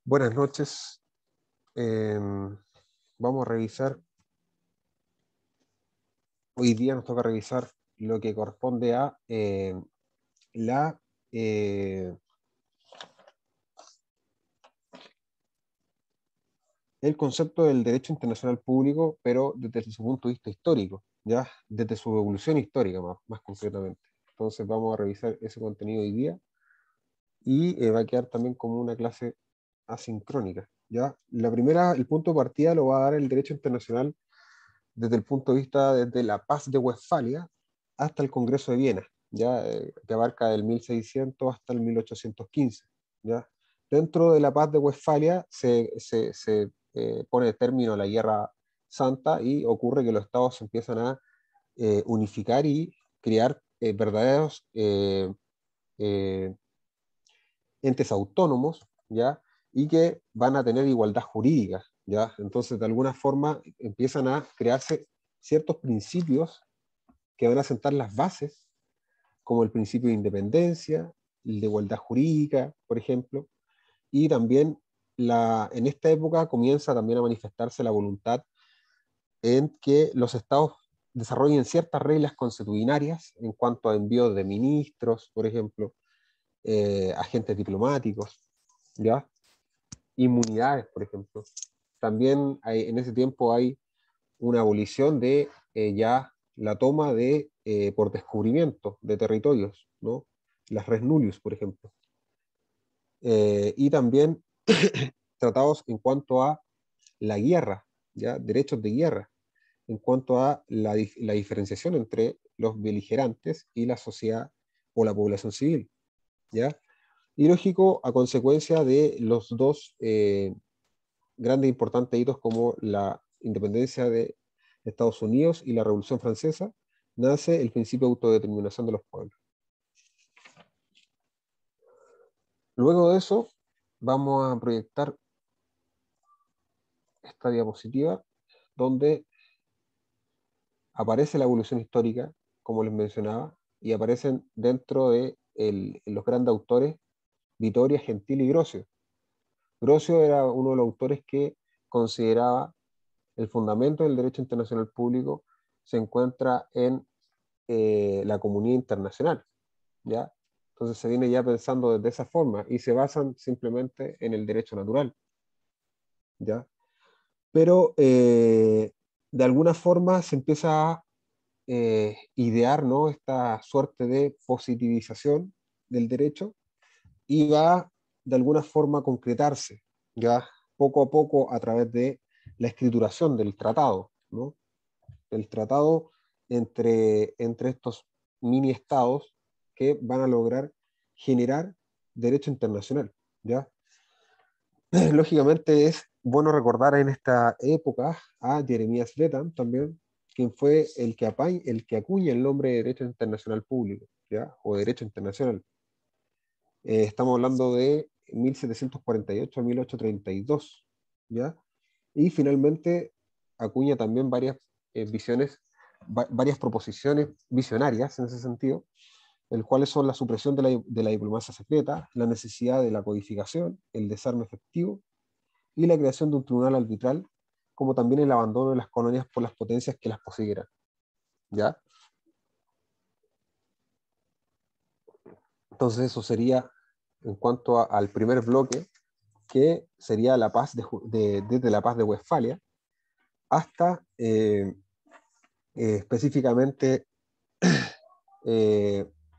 Buenas noches. Vamos a revisar, hoy día nos toca revisar lo que corresponde a la, eh, el concepto del derecho internacional público, pero desde su punto de vista histórico, ¿ya? Desde su evolución histórica más concretamente. Entonces vamos a revisar ese contenido hoy día y va a quedar también como una clase asincrónica, ¿ya? La primera, el punto de partida lo va a dar el derecho internacional desde el punto de vista desde la Paz de Westfalia hasta el Congreso de Viena, ¿ya? Que abarca del 1600 hasta el 1815, ¿ya? Dentro de la Paz de Westfalia se pone término a la Guerra Santa y ocurre que los estados se empiezan a unificar y crear verdaderos eh, entes autónomos, ¿ya? Y que van a tener igualdad jurídica, ¿ya? Entonces, de alguna forma, empiezan a crearse ciertos principios que van a sentar las bases, como el principio de independencia, el de igualdad jurídica, por ejemplo, y también en esta época comienza también a manifestarse la voluntad en que los estados desarrollen ciertas reglas consuetudinarias en cuanto a envíos de ministros, por ejemplo, agentes diplomáticos, ¿ya? Inmunidades, por ejemplo. También en ese tiempo hay una abolición de ya la toma por descubrimiento de territorios, ¿no? Las res nullius, por ejemplo. Y también tratados en cuanto a la guerra, ¿ya? Derechos de guerra, en cuanto a la diferenciación entre los beligerantes y la sociedad o la población civil, ¿ya? Y lógico, a consecuencia de los dos grandes e importantes hitos como la independencia de Estados Unidos y la Revolución Francesa, nace el principio de autodeterminación de los pueblos. Luego de eso, vamos a proyectar esta diapositiva donde aparece la evolución histórica, como les mencionaba, y aparecen dentro de los grandes autores Vittoria, Gentili y Grocio. Grocio era uno de los autores que consideraba el fundamento del derecho internacional público se encuentra en la comunidad internacional, ¿ya? Entonces se viene ya pensando desde esa forma y se basan simplemente en el derecho natural, ¿ya? Pero de alguna forma se empieza a idear, ¿no? Esta suerte de positivización del derecho y va de alguna forma a concretarse, ¿ya? Poco a poco a través de la escrituración del tratado, ¿no? El tratado entre estos mini estados que van a lograr generar derecho internacional, ¿ya? Lógicamente es bueno recordar en esta época a Jeremías Bentham también, quien fue el que acuña el nombre de derecho internacional público, ¿ya? O derecho internacional. Estamos hablando de 1748 a 1832, ¿ya? Y finalmente acuña también varias proposiciones visionarias en ese sentido, el cuales son la supresión de la diplomacia secreta, la necesidad de la codificación, el desarme efectivo y la creación de un tribunal arbitral, como también el abandono de las colonias por las potencias que las poseyeran, ¿ya? Entonces eso sería en cuanto al primer bloque, que sería la paz desde la paz de Westfalia hasta específicamente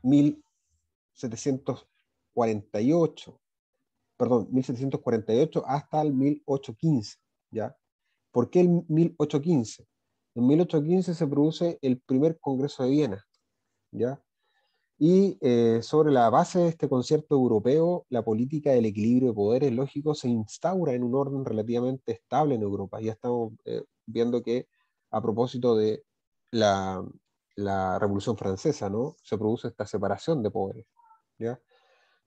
1748, perdón, 1748 hasta el 1815, ¿ya? ¿Por qué el 1815? En 1815 se produce el primer Congreso de Viena, ¿ya? Y sobre la base de este concierto europeo, la política del equilibrio de poderes lógico se instaura en un orden relativamente estable en Europa. Ya estamos viendo que a propósito de la, la Revolución Francesa, ¿no? Se produce esta separación de poderes, ¿ya?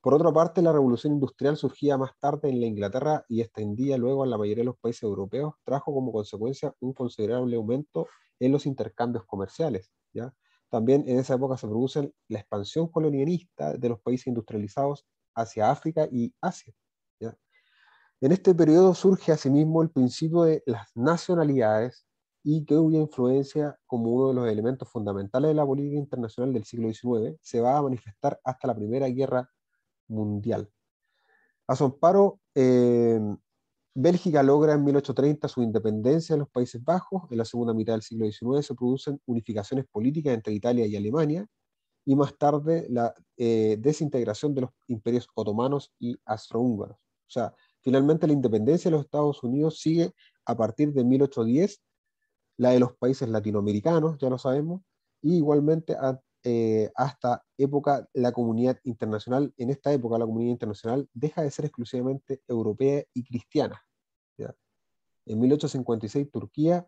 Por otra parte, la revolución industrial surgía más tarde en la Inglaterra y extendía luego a la mayoría de los países europeos, trajo como consecuencia un considerable aumento en los intercambios comerciales, ¿ya? También en esa época se produce la expansión colonialista de los países industrializados hacia África y Asia, ¿ya? En este periodo surge asimismo el principio de las nacionalidades y que cuya influencia como uno de los elementos fundamentales de la política internacional del siglo XIX se va a manifestar hasta la Primera Guerra Mundial. A su amparo, Bélgica logra en 1830 su independencia de los Países Bajos. En la segunda mitad del siglo XIX se producen unificaciones políticas entre Italia y Alemania, y más tarde la desintegración de los imperios otomanos y austrohúngaros. O sea, finalmente la independencia de los Estados Unidos sigue a partir de 1810, la de los países latinoamericanos, ya lo sabemos, y igualmente hasta época la comunidad internacional. En esta época la comunidad internacional deja de ser exclusivamente europea y cristiana, ¿ya? En 1856 Turquía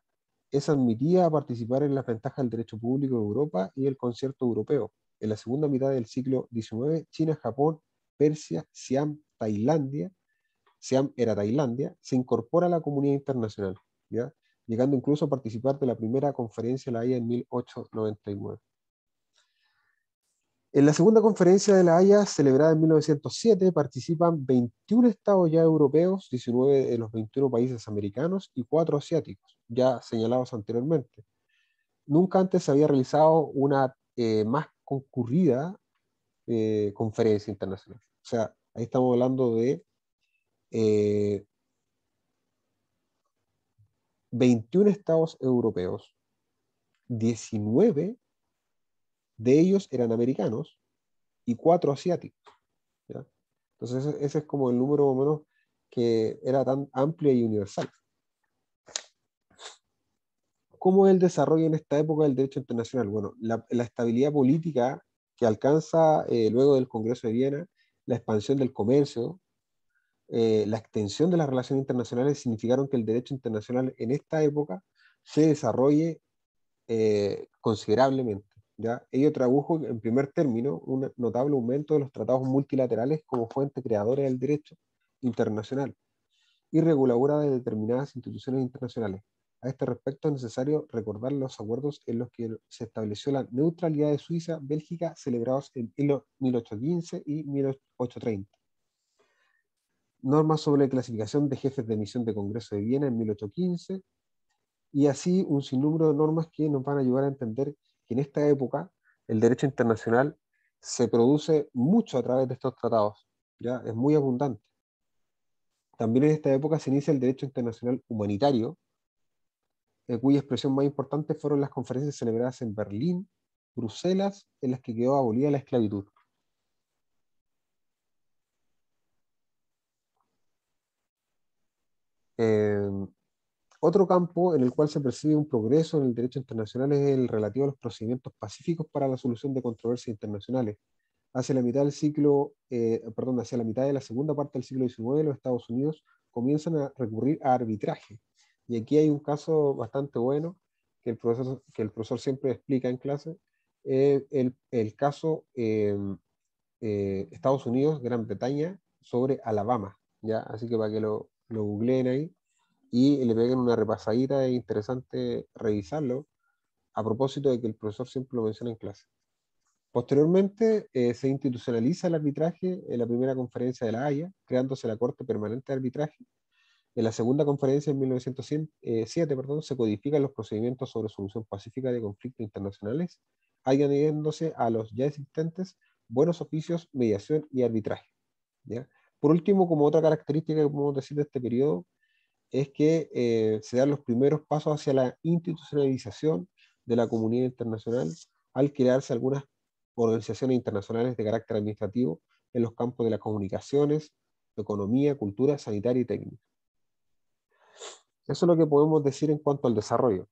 es admitida a participar en las ventajas del derecho público de Europa y el concierto europeo. En la segunda mitad del siglo XIX, China, Japón, Persia, Siam era Tailandia, se incorpora a la comunidad internacional, ¿ya? Llegando incluso a participar de la primera conferencia de la Haya en 1899. En la segunda conferencia de la Haya, celebrada en 1907, participan 21 estados ya europeos, 19 de los 21 países americanos y 4 asiáticos, ya señalados anteriormente. Nunca antes se había realizado una más concurrida conferencia internacional. O sea, ahí estamos hablando de 21 estados europeos, 19 de ellos eran americanos y 4 asiáticos, ¿ya? Entonces ese es como el número más o menos que era tan amplio y universal. ¿Cómo es el desarrollo en esta época del derecho internacional? Bueno, la estabilidad política que alcanza luego del Congreso de Viena, la expansión del comercio, la extensión de las relaciones internacionales significaron que el derecho internacional en esta época se desarrolle considerablemente, ¿ya? Ello tradujo en primer término un notable aumento de los tratados multilaterales como fuente creadora del derecho internacional y reguladora de determinadas instituciones internacionales. A este respecto es necesario recordar los acuerdos en los que se estableció la neutralidad de Suiza, Bélgica, celebrados en 1815 y 1830. Normas sobre clasificación de jefes de misión de Congreso de Viena en 1815, y así un sinnúmero de normas que nos van a ayudar a entender que en esta época el derecho internacional se produce mucho a través de estos tratados, ¿ya? Es muy abundante. También en esta época se inicia el derecho internacional humanitario, cuya expresión más importante fueron las conferencias celebradas en Berlín, Bruselas, en las que quedó abolida la esclavitud. Eh, Otro campo en el cual se percibe un progreso en el derecho internacional es el relativo a los procedimientos pacíficos para la solución de controversias internacionales. Hacia la mitad del siglo, hacia la mitad de la segunda parte del siglo XIX, los Estados Unidos comienzan a recurrir a arbitraje. Y aquí hay un caso bastante bueno que el profesor siempre explica en clase, el caso Estados Unidos, Gran Bretaña, sobre Alabama, ¿ya? Así que para que lo googleen ahí y le peguen una repasadita, es interesante revisarlo, a propósito de que el profesor siempre lo menciona en clase. Posteriormente, se institucionaliza el arbitraje en la primera conferencia de La Haya, creándose la Corte Permanente de Arbitraje. En la segunda conferencia, en 1907, se codifican los procedimientos sobre solución pacífica de conflictos internacionales, añadiéndose a los ya existentes buenos oficios, mediación y arbitraje, ¿ya? Por último, como otra característica que podemos decir de este periodo, es que se dan los primeros pasos hacia la institucionalización de la comunidad internacional al crearse algunas organizaciones internacionales de carácter administrativo en los campos de las comunicaciones, economía, cultura, sanitaria y técnica. Eso es lo que podemos decir en cuanto al desarrollo.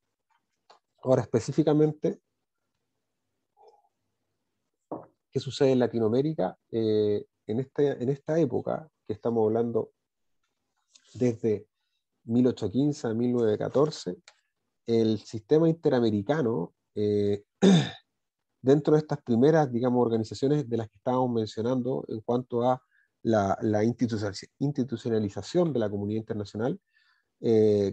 Ahora, específicamente, ¿qué sucede en Latinoamérica? En esta época, que estamos hablando desde 1815 a 1914, el sistema interamericano, dentro de estas primeras, digamos, organizaciones de las que estábamos mencionando en cuanto a la institucionalización de la comunidad internacional,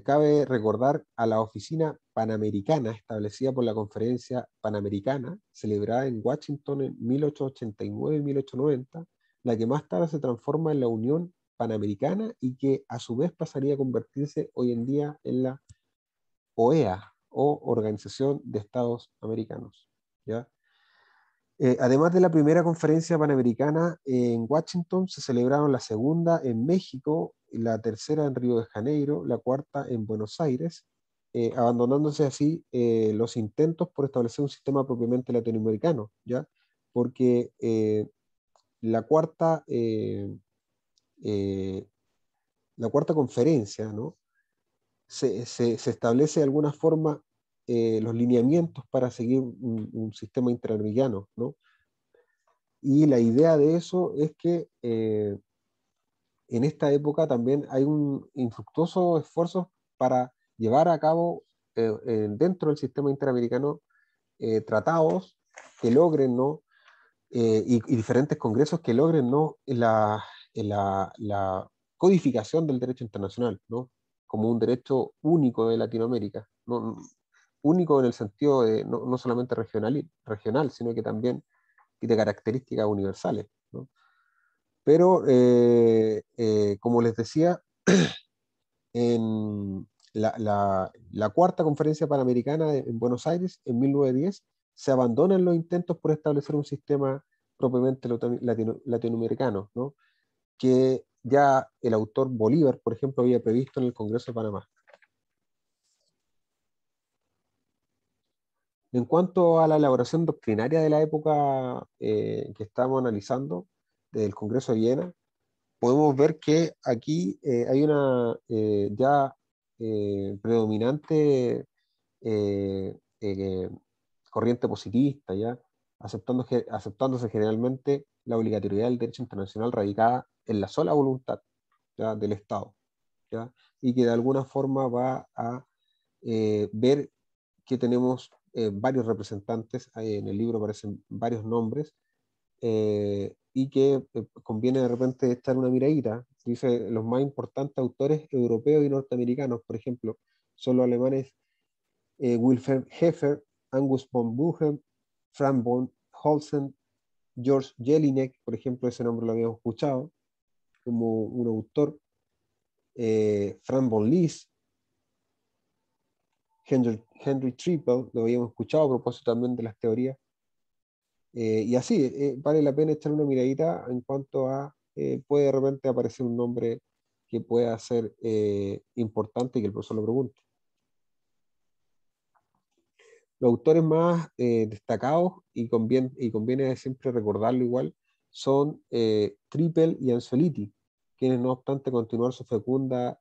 cabe recordar a la Oficina Panamericana establecida por la Conferencia Panamericana, celebrada en Washington en 1889 y 1890, la que más tarde se transforma en la Unión Panamericana y que a su vez pasaría a convertirse hoy en día en la OEA, o Organización de Estados Americanos, ¿ya? Además de la primera conferencia panamericana en Washington, se celebraron la segunda en México, la tercera en Río de Janeiro, la cuarta en Buenos Aires, abandonándose así los intentos por establecer un sistema propiamente latinoamericano, ¿ya? Porque la cuarta, eh, la cuarta conferencia, ¿no? Se establece de alguna forma los lineamientos para seguir un sistema interamericano, ¿no? Y la idea de eso es que en esta época también hay un infructuoso esfuerzo para llevar a cabo dentro del sistema interamericano tratados que logren, ¿no? Y diferentes congresos que logren, ¿no? La codificación del derecho internacional, ¿no? Como un derecho único de Latinoamérica, ¿no? Único en el sentido de no solamente regional, sino que también de características universales, ¿no? Pero, como les decía, en la cuarta conferencia panamericana en Buenos Aires, en 1910, se abandonan los intentos por establecer un sistema propiamente latinoamericano, ¿no? Que ya el autor Bolívar, por ejemplo, había previsto en el Congreso de Panamá. En cuanto a la elaboración doctrinaria de la época que estamos analizando, del Congreso de Viena, podemos ver que aquí hay una ya predominante corriente positivista, ¿ya? Aceptándose generalmente la obligatoriedad del derecho internacional radicada en la sola voluntad, ¿ya? Del Estado, ¿ya? Y que de alguna forma va a ver que tenemos varios representantes, en el libro aparecen varios nombres, y que conviene de repente echar una miradita. Dice, los más importantes autores europeos y norteamericanos, por ejemplo, son los alemanes Wilhelm Heffer, Angus von Buchem, Frank von Holzen, George Jelinek, por ejemplo, ese nombre lo habíamos escuchado, como un autor, Frank von Lis, Henry Triple, lo habíamos escuchado a propósito también de las teorías. Y así, vale la pena echar una miradita en cuanto a, puede de repente aparecer un nombre que pueda ser importante y que el profesor lo pregunte. Los autores más destacados, y conviene siempre recordarlo igual, son Triple y Anzoliti, quienes no obstante continuar su fecunda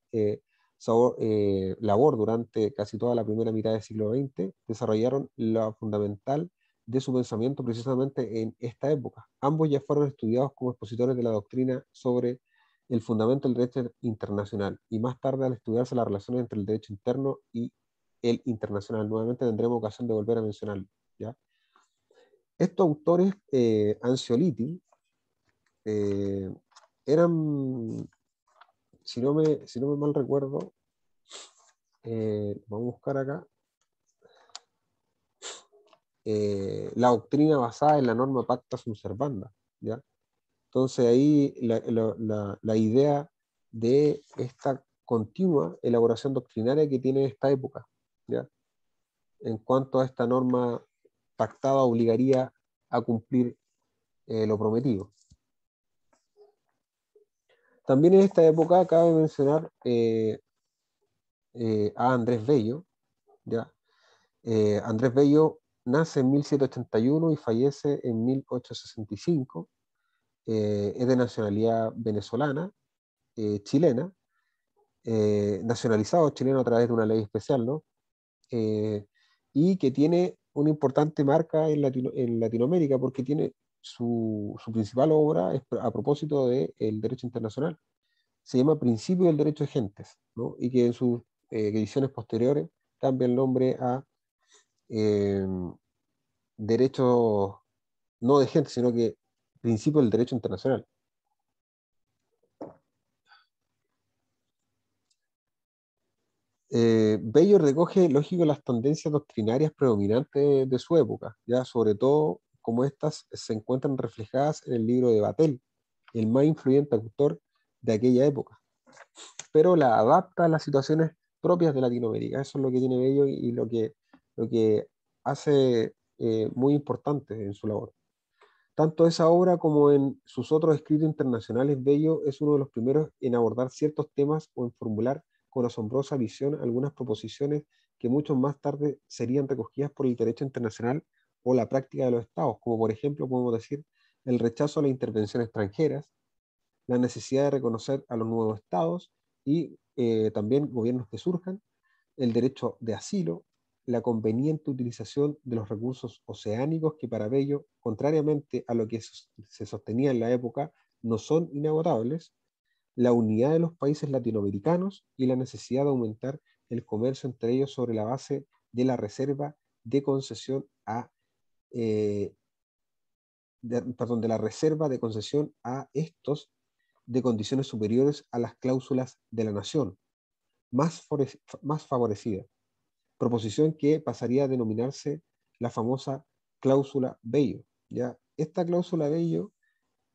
labor durante casi toda la primera mitad del siglo XX, desarrollaron lo fundamental de su pensamiento precisamente en esta época. Ambos ya fueron estudiados como expositores de la doctrina sobre el fundamento del derecho internacional, y más tarde al estudiarse las relaciones entre el derecho interno y el internacional. Nuevamente tendremos ocasión de volver a mencionarlo, ¿ya? Estos autores, Anzioliti, eran, si no me mal recuerdo, vamos a buscar acá, la doctrina basada en la norma pacta sunt servanda, ¿ya? Entonces ahí la idea de esta continua elaboración doctrinaria que tiene esta época, ¿ya? En cuanto a esta norma pactada obligaría a cumplir lo prometido. También en esta época cabe mencionar a Andrés Bello, ¿ya? Andrés Bello nace en 1781 y fallece en 1865. Es de nacionalidad venezolana, chilena, nacionalizado chileno a través de una ley especial, ¿no? Y que tiene una importante marca en Latinoamérica, porque tiene su principal obra es a propósito del derecho internacional. Se llama Principio del Derecho de Gentes, ¿no? Y que en sus ediciones posteriores cambia el nombre a eh, Derecho no de Gentes, sino que Principio del Derecho Internacional. Bello recoge, lógico, las tendencias doctrinarias predominantes de su época, ya sobre todo como estas se encuentran reflejadas en el libro de Vatel, el más influyente autor de aquella época, pero la adapta a las situaciones propias de Latinoamérica. Eso es lo que tiene Bello y lo que hace muy importante en su labor. Tanto esa obra como en sus otros escritos internacionales, Bello es uno de los primeros en abordar ciertos temas o en formular con asombrosa visión algunas proposiciones que mucho más tarde serían recogidas por el derecho internacional o la práctica de los estados, como por ejemplo podemos decir el rechazo a la intervención extranjeras, la necesidad de reconocer a los nuevos estados y también gobiernos que surjan, el derecho de asilo, la conveniente utilización de los recursos oceánicos que para Bello, contrariamente a lo que se sostenía en la época, no son inagotables, la unidad de los países latinoamericanos y la necesidad de aumentar el comercio entre ellos sobre la base de la reserva de concesión a de la reserva de concesión a estos de condiciones superiores a las cláusulas de la nación, más favorecida, proposición que pasaría a denominarse la famosa cláusula Bello. ¿Ya? Esta cláusula Bello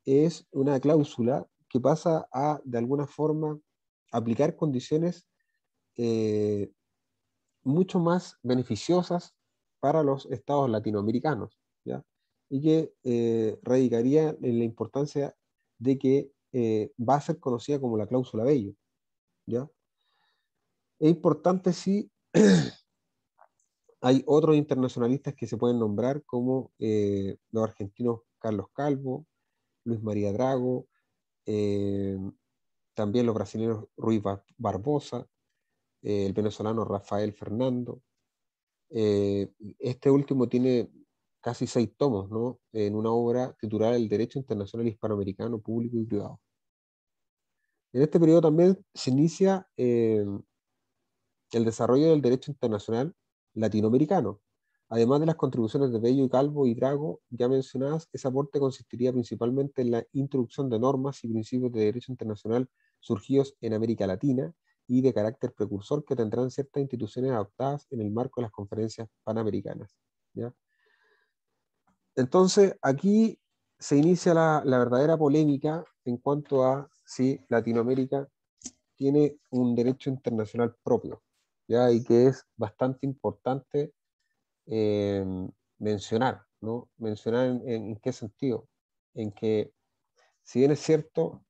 es una cláusula que pasa a, de alguna forma, aplicar condiciones eh, mucho más beneficiosas para los estados latinoamericanos, ¿ya? Y que radicaría en la importancia de que va a ser conocida como la cláusula Bello, ¿ya? Es importante si hay otros internacionalistas que se pueden nombrar como los argentinos Carlos Calvo, Luis María Drago, eh, también los brasileños Ruiz Barbosa, el venezolano Rafael Fernando. Este último tiene casi 6 tomos, ¿no? En una obra titulada El Derecho Internacional Hispanoamericano Público y Privado. En este periodo también se inicia el desarrollo del derecho internacional latinoamericano. Además de las contribuciones de Bello y Calvo y Drago ya mencionadas, ese aporte consistiría principalmente en la introducción de normas y principios de derecho internacional surgidos en América Latina y de carácter precursor que tendrán ciertas instituciones adoptadas en el marco de las conferencias panamericanas, ¿ya? Entonces, aquí se inicia la verdadera polémica en cuanto a si Latinoamérica tiene un derecho internacional propio, ¿ya? Y que es bastante importante eh, mencionar, ¿no? Mencionar en qué sentido. En que, si bien es cierto,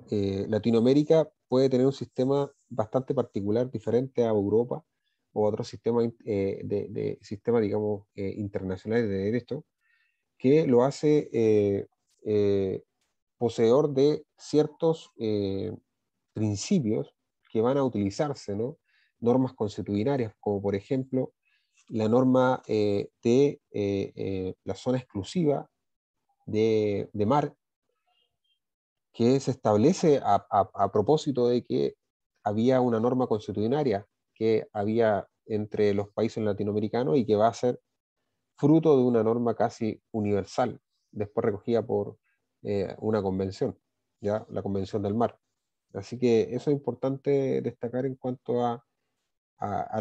Latinoamérica puede tener un sistema bastante particular, diferente a Europa o a otros sistemas sistema, digamos, internacionales de derecho, que lo hace poseedor de ciertos principios que van a utilizarse, ¿no? Normas constitucionarias, como por ejemplo la norma de la zona exclusiva de mar, que se establece a propósito de que había una norma constitucionaria que había entre los países latinoamericanos y que va a ser fruto de una norma casi universal, después recogida por una convención, ¿ya? La Convención del Mar. Así que eso es importante destacar en cuanto a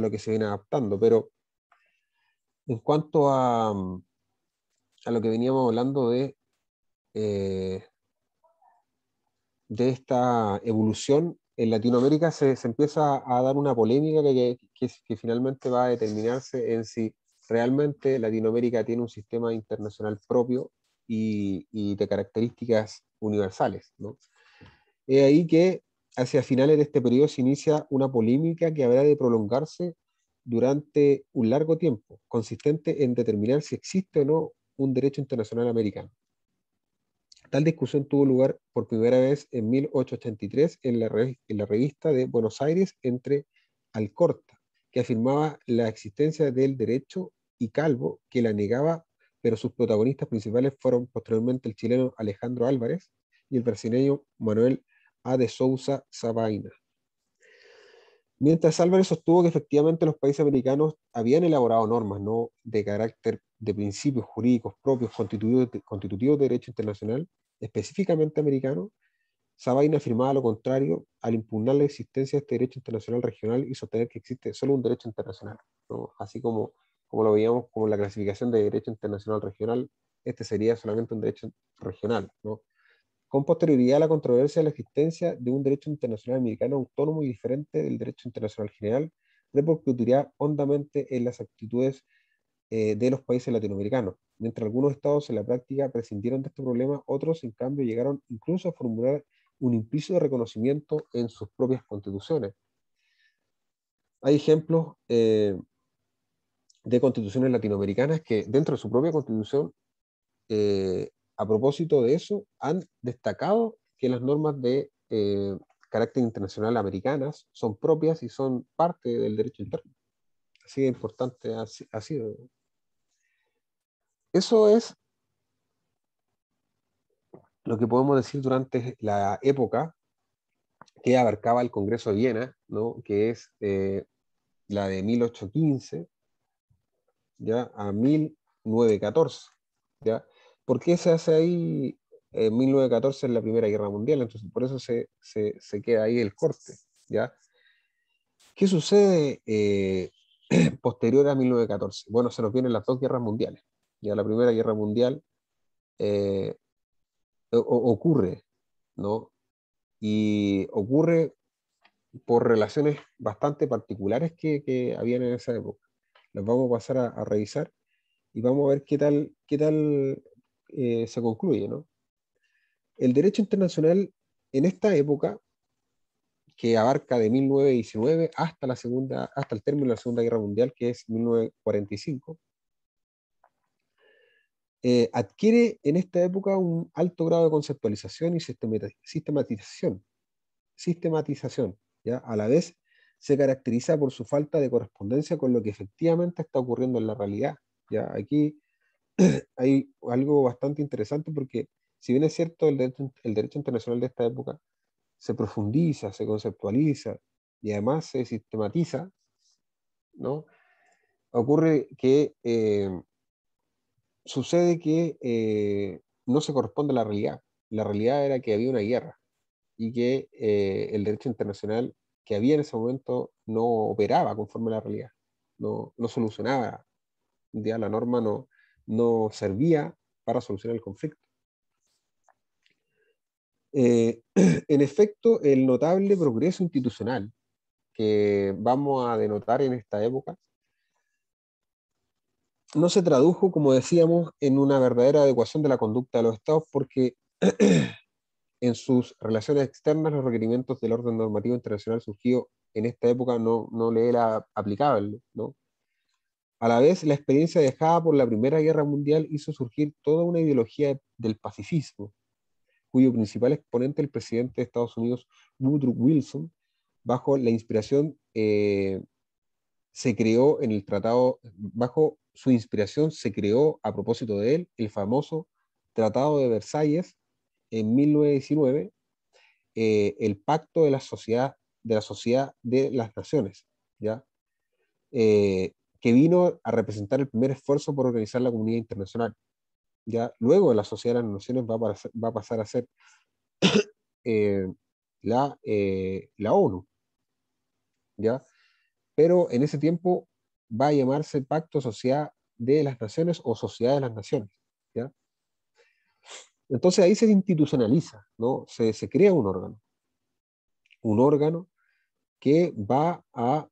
lo que se viene adaptando, pero en cuanto a lo que veníamos hablando eh, de esta evolución, en Latinoamérica se empieza a dar una polémica que finalmente va a determinarse en si realmente Latinoamérica tiene un sistema internacional propio y de características universales, ¿no? Es ahí que hacia finales de este periodo se inicia una polémica que habrá de prolongarse durante un largo tiempo, consistente en determinar si existe o no un derecho internacional americano. Tal discusión tuvo lugar por primera vez en 1883 en la revista de Buenos Aires entre Alcorta, que afirmaba la existencia del derecho, y Calvo, que la negaba, pero sus protagonistas principales fueron posteriormente el chileno Alejandro Álvarez y el brasileño Manuel A. de Souza Sabaina. Mientras Álvarez sostuvo que efectivamente los países americanos habían elaborado normas, ¿no?, de carácter de principios jurídicos propios constitutivos de derecho internacional, específicamente americano, Sabaina afirmaba lo contrario al impugnar la existencia de este derecho internacional regional y sostener que existe solo un derecho internacional, ¿no? Así como lo veíamos como la clasificación de derecho internacional regional, este sería solamente un derecho regional, ¿no? con posterioridad a la controversia de la existencia de un derecho internacional americano autónomo y diferente del derecho internacional general, repercutiría hondamente en las actitudes de los países latinoamericanos. Mientras algunos estados en la práctica prescindieron de este problema, otros, en cambio, llegaron incluso a formular un implícito reconocimiento en sus propias constituciones. Hay ejemplos de constituciones latinoamericanas que dentro de su propia constitución, a propósito de eso, han destacado que las normas de carácter internacional americanas son propias y son parte del derecho interno. Así de importante ha sido. Eso es lo que podemos decir durante la época que abarcaba el Congreso de Viena, ¿no? Que es la de 1815 ¿ya? A 1914. ¿Ya? ¿Por qué se hace ahí 1914 en la Primera Guerra Mundial? Entonces, por eso se queda ahí el corte. ¿Ya? ¿Qué sucede posterior a 1914? Bueno, se nos vienen las dos guerras mundiales. Ya la Primera Guerra Mundial eh, ocurre, ¿no? Y ocurre por relaciones bastante particulares que habían en esa época. Las vamos a pasar a revisar y vamos a ver qué tal se concluye, ¿no? El derecho internacional en esta época, que abarca de 1919 hasta el término de la Segunda Guerra Mundial, que es 1945, adquiere en esta época un alto grado de conceptualización y sistematización, ¿ya? A la vez se caracteriza por su falta de correspondencia con lo que efectivamente está ocurriendo en la realidad. ¿Ya? Aquí hay algo bastante interesante porque si bien es cierto el derecho internacional de esta época se profundiza, se conceptualiza y además se sistematiza, ¿no? Ocurre que sucede que no se corresponde a la realidad. La realidad era que había una guerra y que el derecho internacional que había en ese momento no operaba conforme a la realidad, no solucionaba, ya la norma no servía para solucionar el conflicto. En efecto, el notable progreso institucional que vamos a denotar en esta época no se tradujo, como decíamos, en una verdadera adecuación de la conducta de los estados porque en sus relaciones externas los requerimientos del orden normativo internacional surgido en esta época no le era aplicable, ¿no? A la vez, la experiencia dejada por la Primera Guerra Mundial hizo surgir toda una ideología del pacifismo, cuyo principal exponente, el presidente de Estados Unidos, Woodrow Wilson, bajo la inspiración, se creó en el tratado, bajo su inspiración se creó a propósito de él el famoso Tratado de Versalles en 1919, el Pacto de la Sociedad de las Naciones, ¿ya? Que vino a representar el primer esfuerzo por organizar la comunidad internacional. ¿Ya? Luego la Sociedad de las Naciones va a pasar a ser eh, la ONU, ¿ya? Pero en ese tiempo va a llamarse Pacto Sociedad de las Naciones o Sociedad de las Naciones, ¿ya? Entonces ahí se institucionaliza, ¿no? Se crea un órgano que va a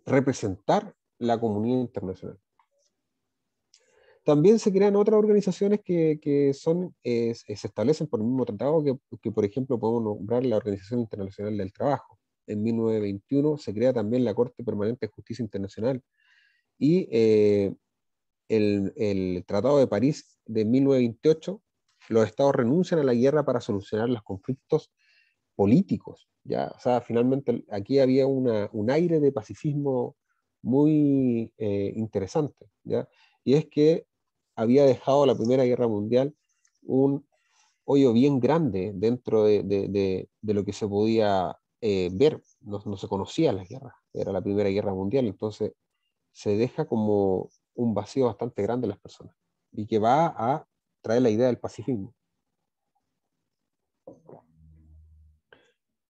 representar la comunidad internacional. También se crean otras organizaciones que se establecen por el mismo tratado, que, por ejemplo podemos nombrar la Organización Internacional del Trabajo. En 1921 se crea también la Corte Permanente de Justicia Internacional y el Tratado de París de 1928, los estados renuncian a la guerra para solucionar los conflictos políticos, ¿ya? O sea, finalmente aquí había un aire de pacifismo muy interesante, ¿ya? Y es que había dejado la Primera Guerra Mundial un hoyo bien grande dentro de lo que se podía ver. No se conocía la guerra, era la Primera Guerra Mundial, entonces se deja como un vacío bastante grande en las personas y que va a traer la idea del pacifismo.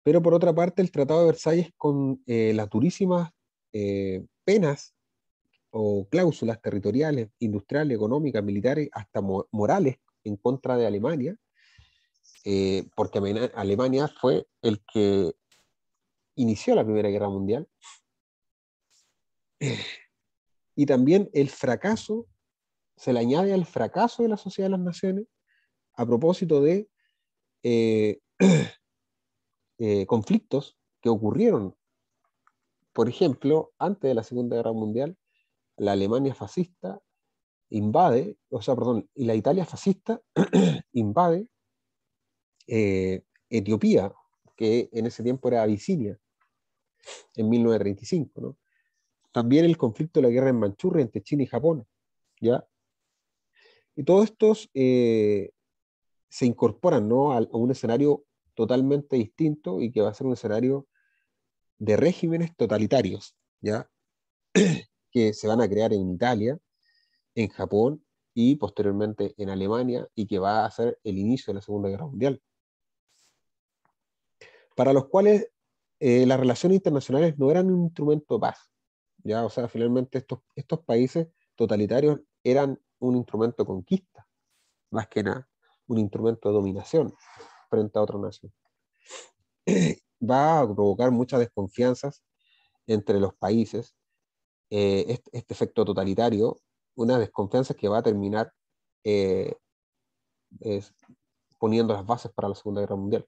Pero por otra parte, el Tratado de Versalles con las durísimas penas o cláusulas territoriales, industriales, económicas, militares, hasta morales en contra de Alemania, porque Alemania fue el que inició la Primera Guerra Mundial, y también el fracaso, se le añade al fracaso de la Sociedad de las Naciones a propósito de eh, conflictos que ocurrieron. Por ejemplo, antes de la Segunda Guerra Mundial, la Alemania fascista invade, o sea, perdón, y la Italia fascista invade Etiopía, que en ese tiempo era Abisinia, en 1935, ¿no? También el conflicto de la guerra en Manchuria entre China y Japón, ¿ya? Y todos estos se incorporan, ¿no?, a un escenario totalmente distinto y que va a ser un escenario de regímenes totalitarios, ¿ya? Que se van a crear en Italia, en Japón y posteriormente en Alemania, y que va a ser el inicio de la Segunda Guerra Mundial, para los cuales las relaciones internacionales no eran un instrumento de paz, ¿ya? O sea, finalmente estos países totalitarios eran un instrumento de conquista, más que nada, un instrumento de dominación frente a otra nación. Va a provocar muchas desconfianzas entre los países, este efecto totalitario, una desconfianza que va a terminar eh, poniendo las bases para la Segunda Guerra Mundial.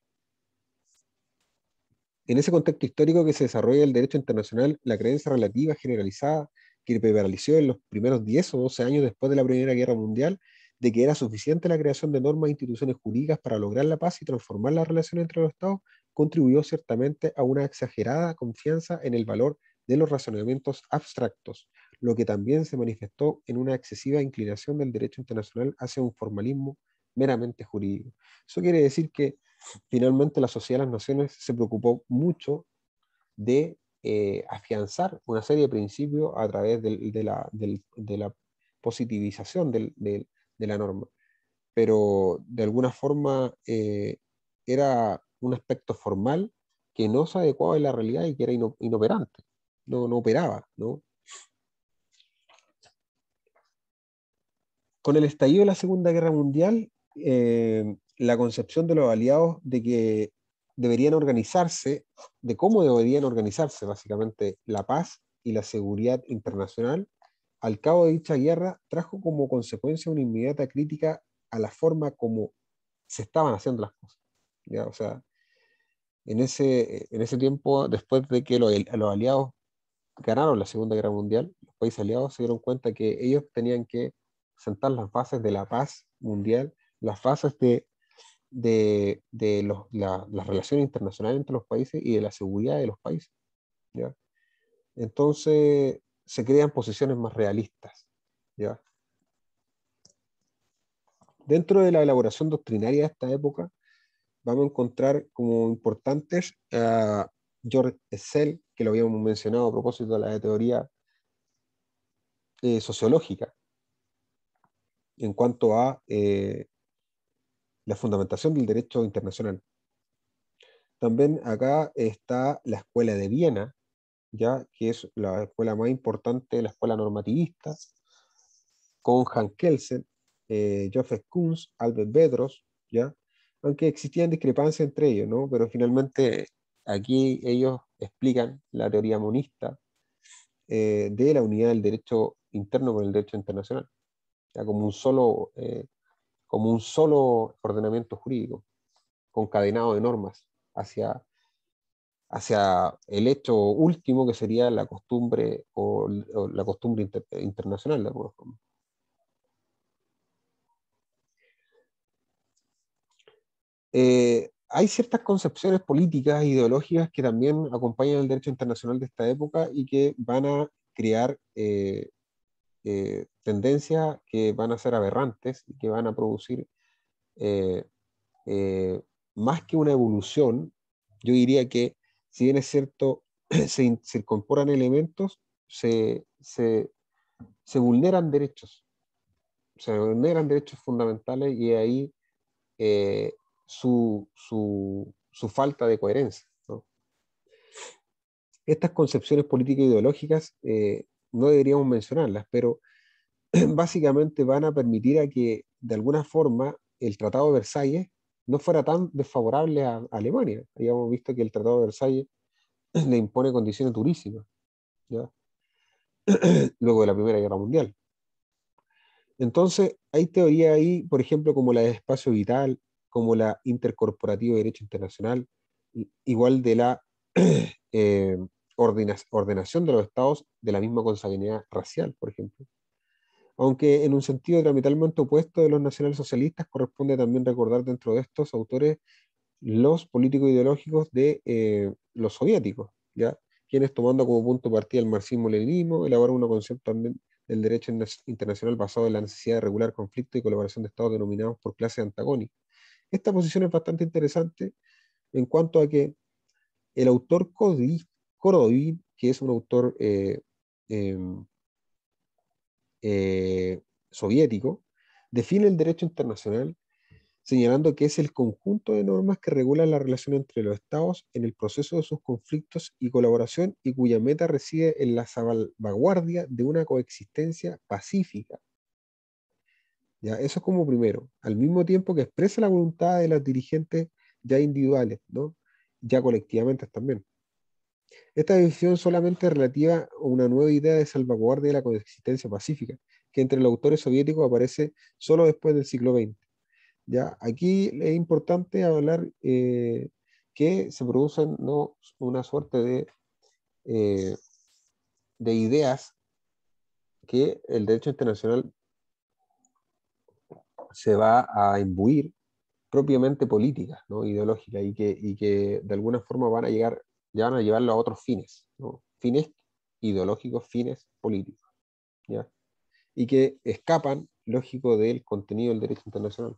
En ese contexto histórico que se desarrolla el derecho internacional, la creencia relativa generalizada que prevaleció en los primeros 10 o 12 años después de la Primera Guerra Mundial, de que era suficiente la creación de normas e instituciones jurídicas para lograr la paz y transformar la relación entre los Estados, contribuyó ciertamente a una exagerada confianza en el valor de los razonamientos abstractos, lo que también se manifestó en una excesiva inclinación del derecho internacional hacia un formalismo meramente jurídico. Eso quiere decir que finalmente la Sociedad de las Naciones se preocupó mucho de afianzar una serie de principios a través de la positivización de la norma, pero de alguna forma era un aspecto formal que no se adecuaba a la realidad y que era inoperante, no operaba, ¿no? Con el estallido de la Segunda Guerra Mundial, la concepción de los aliados de que deberían organizarse, de cómo deberían organizarse básicamente la paz y la seguridad internacional, al cabo de dicha guerra, trajo como consecuencia una inmediata crítica a la forma como se estaban haciendo las cosas, ¿ya? O sea, en ese tiempo, después de que los aliados ganaron la Segunda Guerra Mundial, los países aliados se dieron cuenta que ellos tenían que sentar las bases de la paz mundial, las bases de las relaciones internacionales entre los países y de la seguridad de los países, ¿ya? Entonces se crean posiciones más realistas, ¿ya? Dentro de la elaboración doctrinaria de esta época, vamos a encontrar como importantes a George Essel, que lo habíamos mencionado a propósito de la teoría sociológica, en cuanto a la fundamentación del derecho internacional. También acá está la Escuela de Viena, ya que es la escuela más importante, la escuela normativista, con Hans Kelsen, Joseph Koons, Albert Bedros, ya, aunque existían discrepancias entre ellos, ¿no? Pero finalmente aquí ellos explican la teoría monista de la unidad del derecho interno con el derecho internacional, ya, como un solo ordenamiento jurídico, concadenado de normas hacia el hecho último que sería la costumbre o la costumbre internacional, de alguna forma. Hay ciertas concepciones políticas e ideológicas que también acompañan el derecho internacional de esta época y que van a crear tendencias que van a ser aberrantes y que van a producir eh, eh, más que una evolución. Yo diría que, si bien es cierto, se incorporan elementos, se vulneran derechos fundamentales, y ahí eh, su falta de coherencia, ¿no? Estas concepciones políticas e ideológicas no deberíamos mencionarlas, pero básicamente van a permitir a que de alguna forma el Tratado de Versalles no fuera tan desfavorable a Alemania. Habíamos visto que el Tratado de Versalles le impone condiciones durísimas, ¿ya? Luego de la Primera Guerra Mundial. Entonces, hay teorías ahí, por ejemplo, como la de espacio vital, como la intercorporativo de derecho internacional, igual de la eh, ordenación de los estados de la misma consanguinidad racial, por ejemplo. Aunque en un sentido diametralmente opuesto de los nacionalsocialistas, corresponde también recordar dentro de estos autores los políticos ideológicos de los soviéticos, ¿ya? Quienes, tomando como punto de partida el marxismo-leninismo, elaboran un concepto también del derecho internacional basado en la necesidad de regular conflictos y colaboración de estados denominados por clases antagónicas. Esta posición es bastante interesante en cuanto a que el autor Korodovin, que es un autor eh, eh, soviético, define el derecho internacional señalando que es el conjunto de normas que regulan la relación entre los estados en el proceso de sus conflictos y colaboración y cuya meta reside en la salvaguardia de una coexistencia pacífica. ¿Ya? Eso es como primero, al mismo tiempo que expresa la voluntad de los dirigentes ya individuales, ¿no? Ya colectivamente también. Esta división solamente es relativa a una nueva idea de salvaguardia de la coexistencia pacífica, que entre los autores soviéticos aparece solo después del siglo XX. ¿Ya? Aquí es importante hablar que se producen, ¿no?, una suerte eh, de ideas que el derecho internacional se va a imbuir propiamente políticas, ¿no?, ideológicas, y que de alguna forma ya van a llevarlo a otros fines, ¿no? Fines ideológicos, fines políticos, ¿ya? Y que escapan, lógico, del contenido del derecho internacional.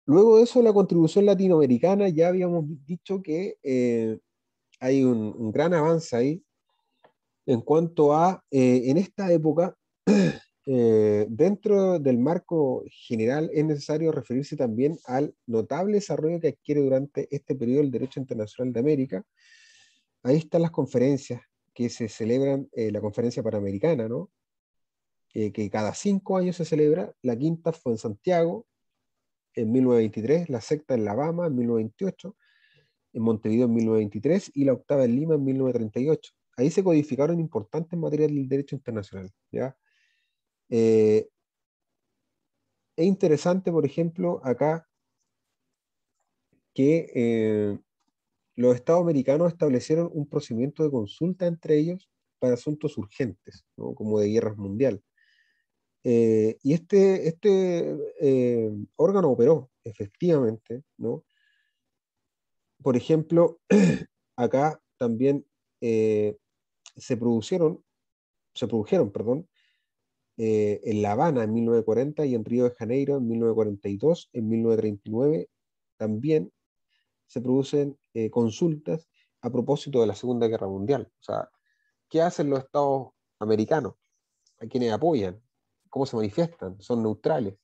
Luego de eso, la contribución latinoamericana, ya habíamos dicho que hay un gran avance ahí en cuanto a, en esta época, dentro del marco general es necesario referirse también al notable desarrollo que adquiere durante este periodo el derecho internacional de América. Ahí están las conferencias que se celebran, la conferencia panamericana, ¿no? Que cada 5 años se celebra. La quinta fue en Santiago en 1923, la sexta en La Habana en 1928, en Montevideo en 1923 y la octava en Lima en 1938. Ahí se codificaron importantes materias del derecho internacional, ¿ya? Es interesante, por ejemplo, acá que los estados americanos establecieron un procedimiento de consulta entre ellos para asuntos urgentes, ¿no?, como de guerras mundial. Y este órgano operó efectivamente, ¿no? Por ejemplo, acá también eh, se produjeron, perdón, en La Habana en 1940 y en Río de Janeiro en 1942, en 1939 también se producen consultas a propósito de la Segunda Guerra Mundial. O sea, ¿qué hacen los estados americanos? ¿A quienes apoyan? ¿Cómo se manifiestan? ¿Son neutrales?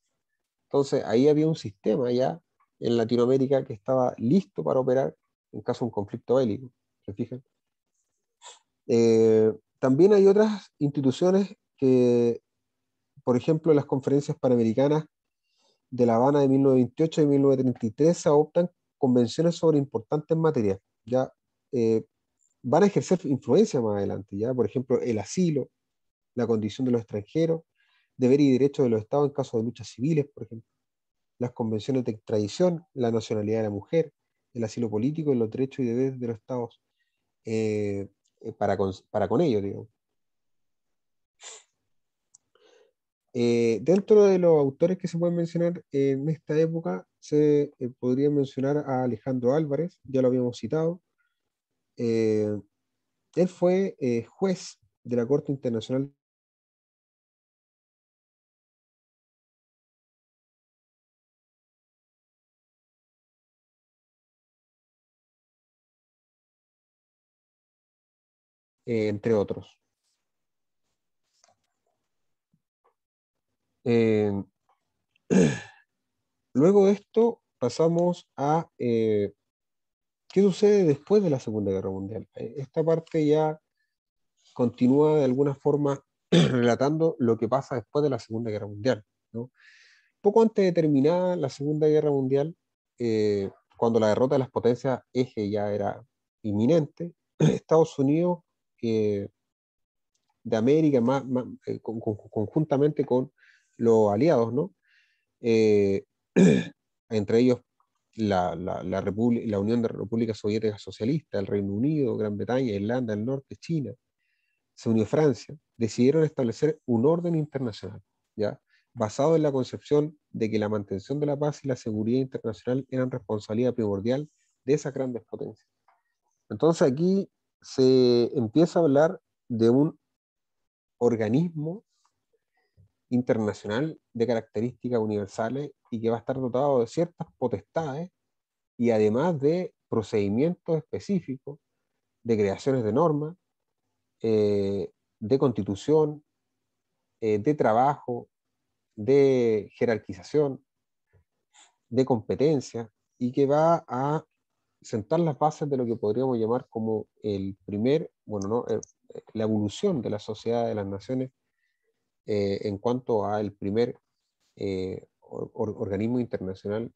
Entonces, ahí había un sistema ya en Latinoamérica que estaba listo para operar en caso de un conflicto bélico. ¿Se fijan? También hay otras instituciones que, por ejemplo, las conferencias panamericanas de La Habana de 1928 y 1933 se adoptan convenciones sobre importantes materias. Ya van a ejercer influencia más adelante. Ya, por ejemplo, el asilo, la condición de los extranjeros, deber y derechos de los estados en caso de luchas civiles, por ejemplo, las convenciones de extradición, la nacionalidad de la mujer, el asilo político y los derechos y deberes de los estados para con ellos, digamos. Dentro de los autores que se pueden mencionar en esta época, se podría mencionar a Alejandro Álvarez, ya lo habíamos citado. Eh, Él fue juez de la Corte Internacional, entre otros. Eh, Luego de esto pasamos a qué sucede después de la Segunda Guerra Mundial. Esta parte ya continúa de alguna forma relatando lo que pasa después de la Segunda Guerra Mundial, ¿no? Poco antes de terminar la Segunda Guerra Mundial, cuando la derrota de las potencias eje ya era inminente, Estados Unidos eh, de América, conjuntamente con los aliados, ¿no? Eh, entre ellos la Unión de Repúblicas Soviéticas Socialistas, el Reino Unido, Gran Bretaña, Irlanda del Norte, China, se unió Francia, decidieron establecer un orden internacional, ¿ya? Basado en la concepción de que la mantención de la paz y la seguridad internacional eran responsabilidad primordial de esas grandes potencias. Entonces aquí se empieza a hablar de un organismo internacional de características universales y que va a estar dotado de ciertas potestades y además de procedimientos específicos, de creaciones de normas, de constitución, de trabajo, de jerarquización, de competencia, y que va a sentar las bases de lo que podríamos llamar como el primer, bueno, no, la evolución de la sociedad de las naciones en cuanto al primer organismo internacional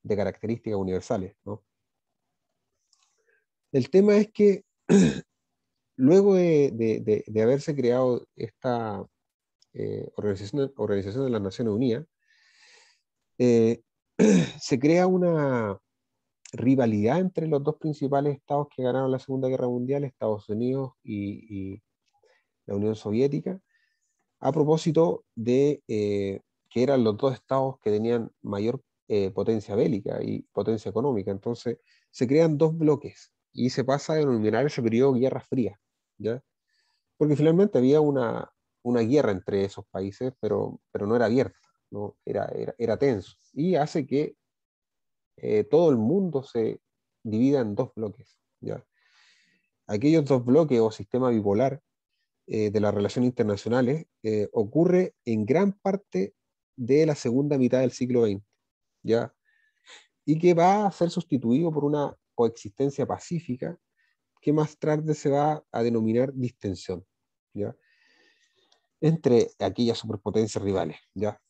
de características universales, ¿no? El tema es que luego de haberse creado esta Organización de las Naciones Unidas, eh, se crea una rivalidad entre los dos principales estados que ganaron la Segunda Guerra Mundial, Estados Unidos y la Unión Soviética, a propósito de que eran los dos estados que tenían mayor potencia bélica y potencia económica. Entonces se crean dos bloques y se pasa a denominar ese periodo Guerra Fría, ¿ya? Porque finalmente había una guerra entre esos países, pero no era abierta, ¿no? Era tenso. Y hace que todo el mundo se divida en dos bloques, ¿ya? Aquellos dos bloques o sistema bipolar de las relaciones internacionales ocurre en gran parte de la segunda mitad del siglo XX, ¿ya? Y que va a ser sustituido por una coexistencia pacífica que más tarde se va a denominar distensión, ¿ya? Entre aquellas superpotencias rivales, ¿ya?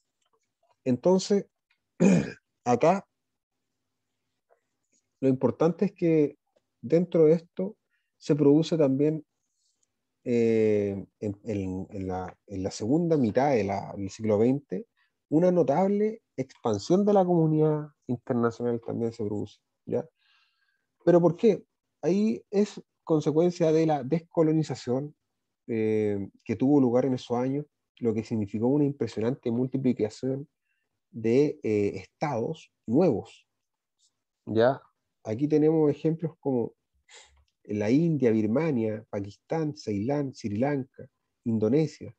Entonces, acá lo importante es que dentro de esto se produce también en la segunda mitad del siglo XX una notable expansión de la comunidad internacional también se produce, ¿ya? ¿Pero por qué? Ahí es consecuencia de la descolonización que tuvo lugar en esos años, lo que significó una impresionante multiplicación de estados nuevos, ¿ya? Aquí tenemos ejemplos como la India, Birmania, Pakistán, Ceilán, Sri Lanka, Indonesia.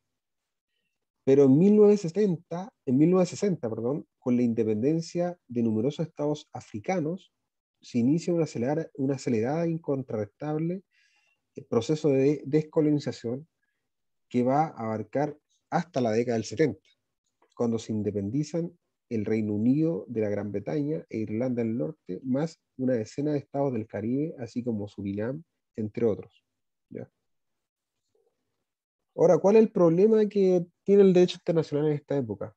Pero en 1960, perdón, con la independencia de numerosos estados africanos, se inicia una acelerada e incontrastable proceso de descolonización que va a abarcar hasta la década del 70, cuando se independizan el Reino Unido de la Gran Bretaña e Irlanda del Norte, más una decena de estados del Caribe, así como Surinam, entre otros, ¿ya? Ahora, ¿cuál es el problema que tiene el derecho internacional en esta época?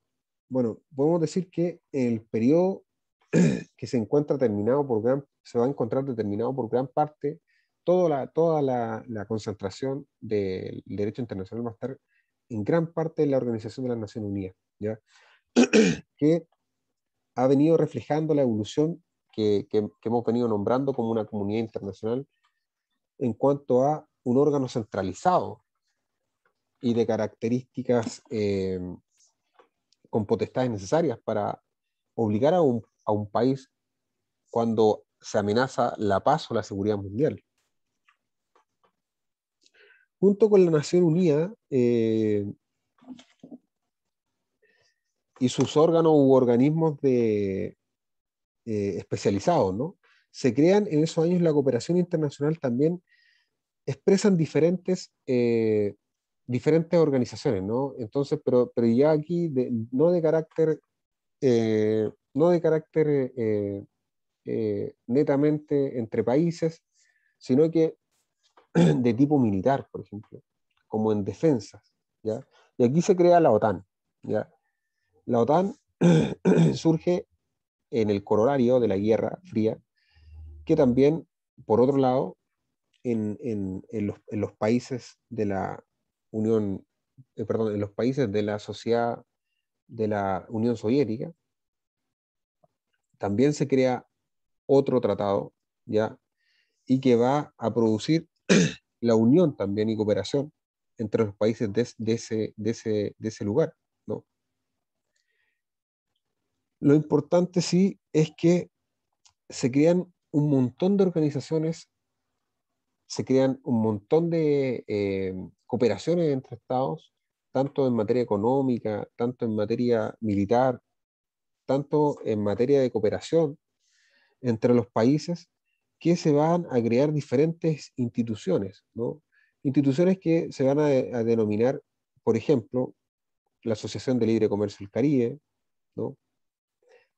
Bueno, podemos decir que el periodo que se encuentra terminado se va a encontrar determinado por gran parte, toda la concentración del derecho internacional va a estar en gran parte en la Organización de las Naciones Unidas, ¿ya? Que ha venido reflejando la evolución que hemos venido nombrando como una comunidad internacional en cuanto a un órgano centralizado y de características con potestades necesarias para obligar a un país cuando se amenaza la paz o la seguridad mundial. Junto con la Nación Unida y sus órganos u organismos especializados, ¿no? Se crean en esos años la cooperación internacional también expresan diferentes organizaciones, ¿no? Entonces, pero ya aquí no de carácter, no de carácter netamente entre países, sino que de tipo militar, por ejemplo, como en defensas, ¿ya? Y aquí se crea la OTAN, ¿ya? La OTAN surge en el corolario de la Guerra Fría, que también, por otro lado, en los países de la Unión, perdón, en los países de la sociedad de la Unión Soviética, también se crea otro tratado, ¿ya? Y que va a producir la unión también y cooperación entre los países de ese lugar, ¿no? Lo importante sí es que se crean un montón de organizaciones, se crean un montón de cooperaciones entre estados, tanto en materia económica, tanto en materia militar, tanto en materia de cooperación entre los países, que se van a crear diferentes instituciones, ¿no? Instituciones que se van a denominar, por ejemplo, la Asociación de Libre Comercio del Caribe, ¿no?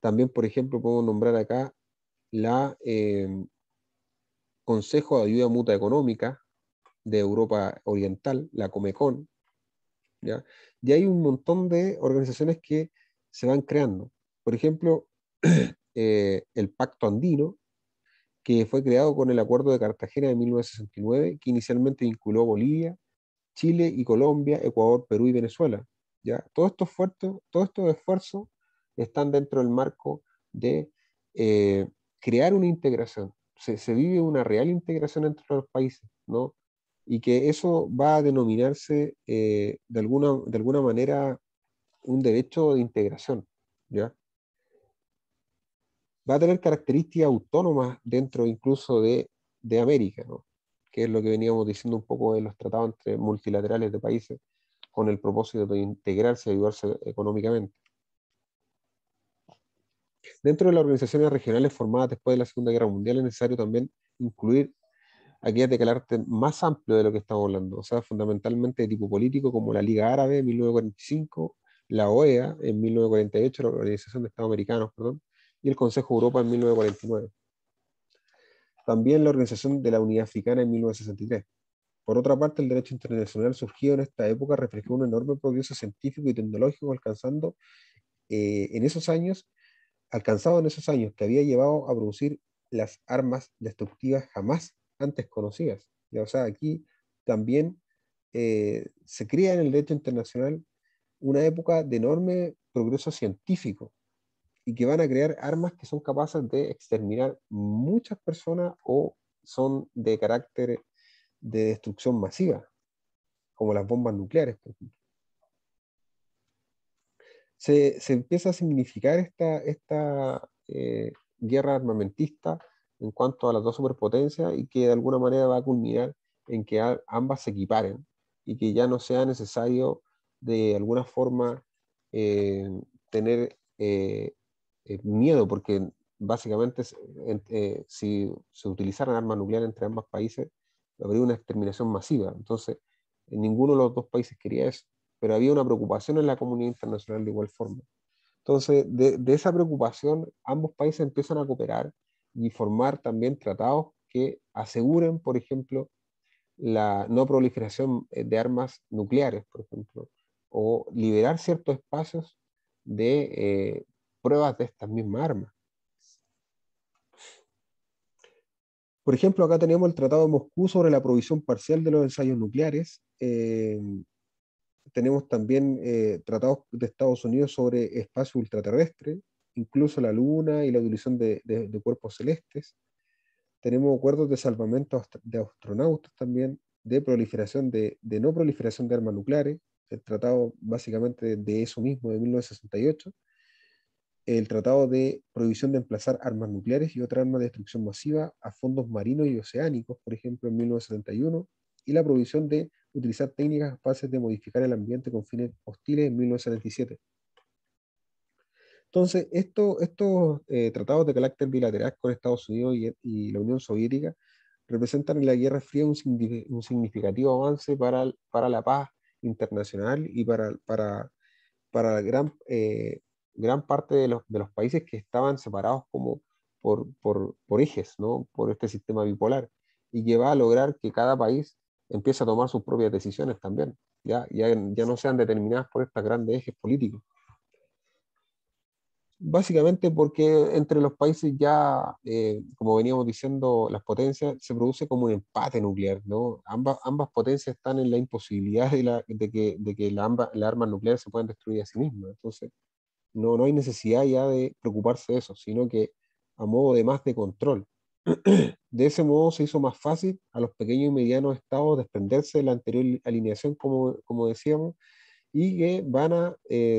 También, por ejemplo, podemos nombrar acá la Consejo de Ayuda Mutua Económica de Europa Oriental, la Comecon, ¿ya? Y hay un montón de organizaciones que se van creando. Por ejemplo, el Pacto Andino, que fue creado con el Acuerdo de Cartagena de 1969, que inicialmente vinculó a Bolivia, Chile y Colombia, Ecuador, Perú y Venezuela. ¿Ya? Todos estos esfuerzos están dentro del marco de crear una integración. Se vive una real integración entre los países, ¿no? Y que eso va a denominarse de alguna manera un derecho de integración, ¿ya? Va a tener características autónomas dentro incluso de América, ¿no? Que es lo que veníamos diciendo un poco de los tratados entre multilaterales de países con el propósito de integrarse y ayudarse económicamente. Dentro de las organizaciones regionales formadas después de la Segunda Guerra Mundial es necesario también incluir aquellas de carácter más amplio de lo que estamos hablando, o sea, fundamentalmente de tipo político, como la Liga Árabe en 1945, la OEA en 1948, la Organización de Estados Americanos, perdón, y el Consejo de Europa en 1949. También la Organización de la Unidad Africana en 1963. Por otra parte, el derecho internacional surgido en esta época reflejó un enorme progreso científico y tecnológico en esos años, alcanzado en esos años, que había llevado a producir las armas destructivas jamás antes conocidas. ¿Ya? O sea, aquí también se crea en el derecho internacional una época de enorme progreso científico y que van a crear armas que son capaces de exterminar muchas personas o son de carácter de destrucción masiva, como las bombas nucleares, por ejemplo. Se empieza a significar guerra armamentista en cuanto a las dos superpotencias y que de alguna manera va a culminar en que ambas se equiparen y que ya no sea necesario de alguna forma eh, tener miedo, porque básicamente si se utilizaran armas nucleares entre ambos países, habría una exterminación masiva. Entonces, ninguno de los dos países quería eso, pero había una preocupación en la comunidad internacional de igual forma. Entonces, de esa preocupación, ambos países empiezan a cooperar y formar también tratados que aseguren, por ejemplo, la no proliferación de armas nucleares, por ejemplo, o liberar ciertos espacios de pruebas de estas mismas armas. Por ejemplo, acá tenemos el Tratado de Moscú sobre la provisión parcial de los ensayos nucleares. Tenemos también tratados de Estados Unidos sobre espacio ultraterrestre, incluso la Luna y la utilización de cuerpos celestes. Tenemos acuerdos de salvamento de astronautas también, de proliferación de no proliferación de armas nucleares, el tratado básicamente de eso mismo de 1968, el tratado de prohibición de emplazar armas nucleares y otras armas de destrucción masiva a fondos marinos y oceánicos, por ejemplo, en 1971, y la prohibición de utilizar técnicas capaces de modificar el ambiente con fines hostiles en 1977. Entonces, estos tratados de carácter bilateral con Estados Unidos y la Unión Soviética representan en la Guerra Fría un significativo avance para la paz internacional y para la gran parte de los países que estaban separados como por ejes, ¿no? Por este sistema bipolar, y que va a lograr que cada país empiece a tomar sus propias decisiones también. ya no sean determinadas por estos grandes ejes políticos. Básicamente porque entre los países ya, como veníamos diciendo, las potencias, se produce como un empate nuclear, ¿no? Ambas potencias están en la imposibilidad de que las armas nucleares se puedan destruir a sí mismas. Entonces, no hay necesidad ya de preocuparse de eso, sino que a modo de más de control. De ese modo se hizo más fácil a los pequeños y medianos estados desprenderse de la anterior alineación, como decíamos, y que van a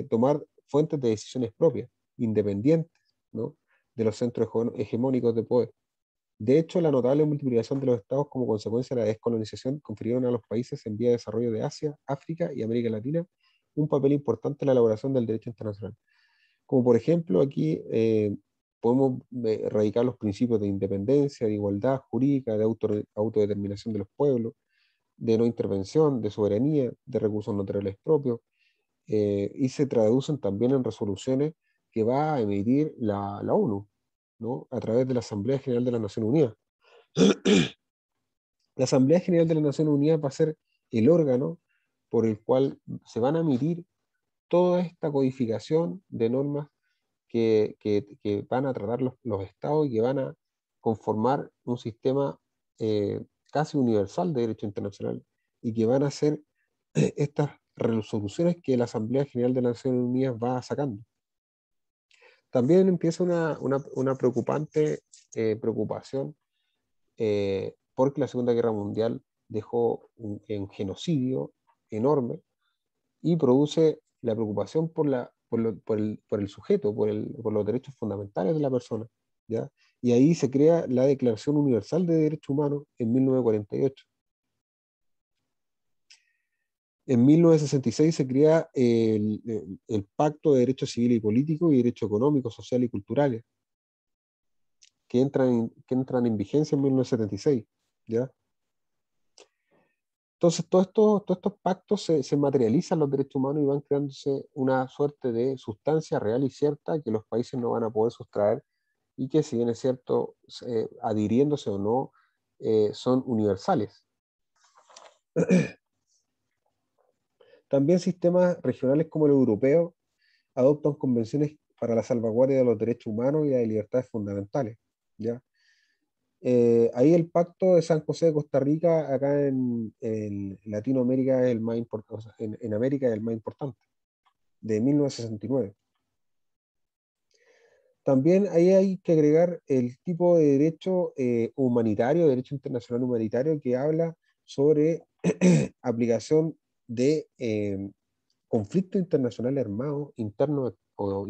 tomar fuentes de decisiones propias, independientes, ¿no? De los centros hegemónicos de poder. De hecho, la notable multiplicación de los estados como consecuencia de la descolonización confirieron a los países en vía de desarrollo de Asia, África y América Latina un papel importante en la elaboración del derecho internacional. Como por ejemplo, aquí podemos radicar los principios de independencia, de igualdad jurídica, de autodeterminación de los pueblos, de no intervención, de soberanía, de recursos naturales propios, y se traducen también en resoluciones que va a emitir la ONU, ¿no? A través de la Asamblea General de las Naciones Unidas. La Asamblea General de las Naciones Unidas va a ser el órgano por el cual se van a emitir toda esta codificación de normas que van a tratar los estados y que van a conformar un sistema casi universal de derecho internacional y que van a ser estas resoluciones que la Asamblea General de las Naciones Unidas va sacando. También empieza una preocupante preocupación porque la Segunda Guerra Mundial dejó un genocidio enorme y produce la preocupación por el sujeto, por los derechos fundamentales de la persona, ¿ya? Y ahí se crea la Declaración Universal de Derechos Humanos en 1948. En 1966 se crea el Pacto de Derechos Civiles y Políticos y Derechos Económicos, Sociales y Culturales, que entran en vigencia en 1976, ¿ya? Entonces, todos estos pactos se materializan los derechos humanos y van creándose una suerte de sustancia real y cierta que los países no van a poder sustraer y que, si bien es cierto, adhiriéndose o no, son universales. También sistemas regionales como el europeo adoptan convenciones para la salvaguardia de los derechos humanos y de las libertades fundamentales, ¿ya? Ahí el Pacto de San José de Costa Rica, acá en Latinoamérica, es el más importante, o sea, en América es el más importante, de 1969. También ahí hay que agregar el tipo de derecho humanitario, derecho internacional humanitario, que habla sobre aplicación de conflictos internacionales armados internos o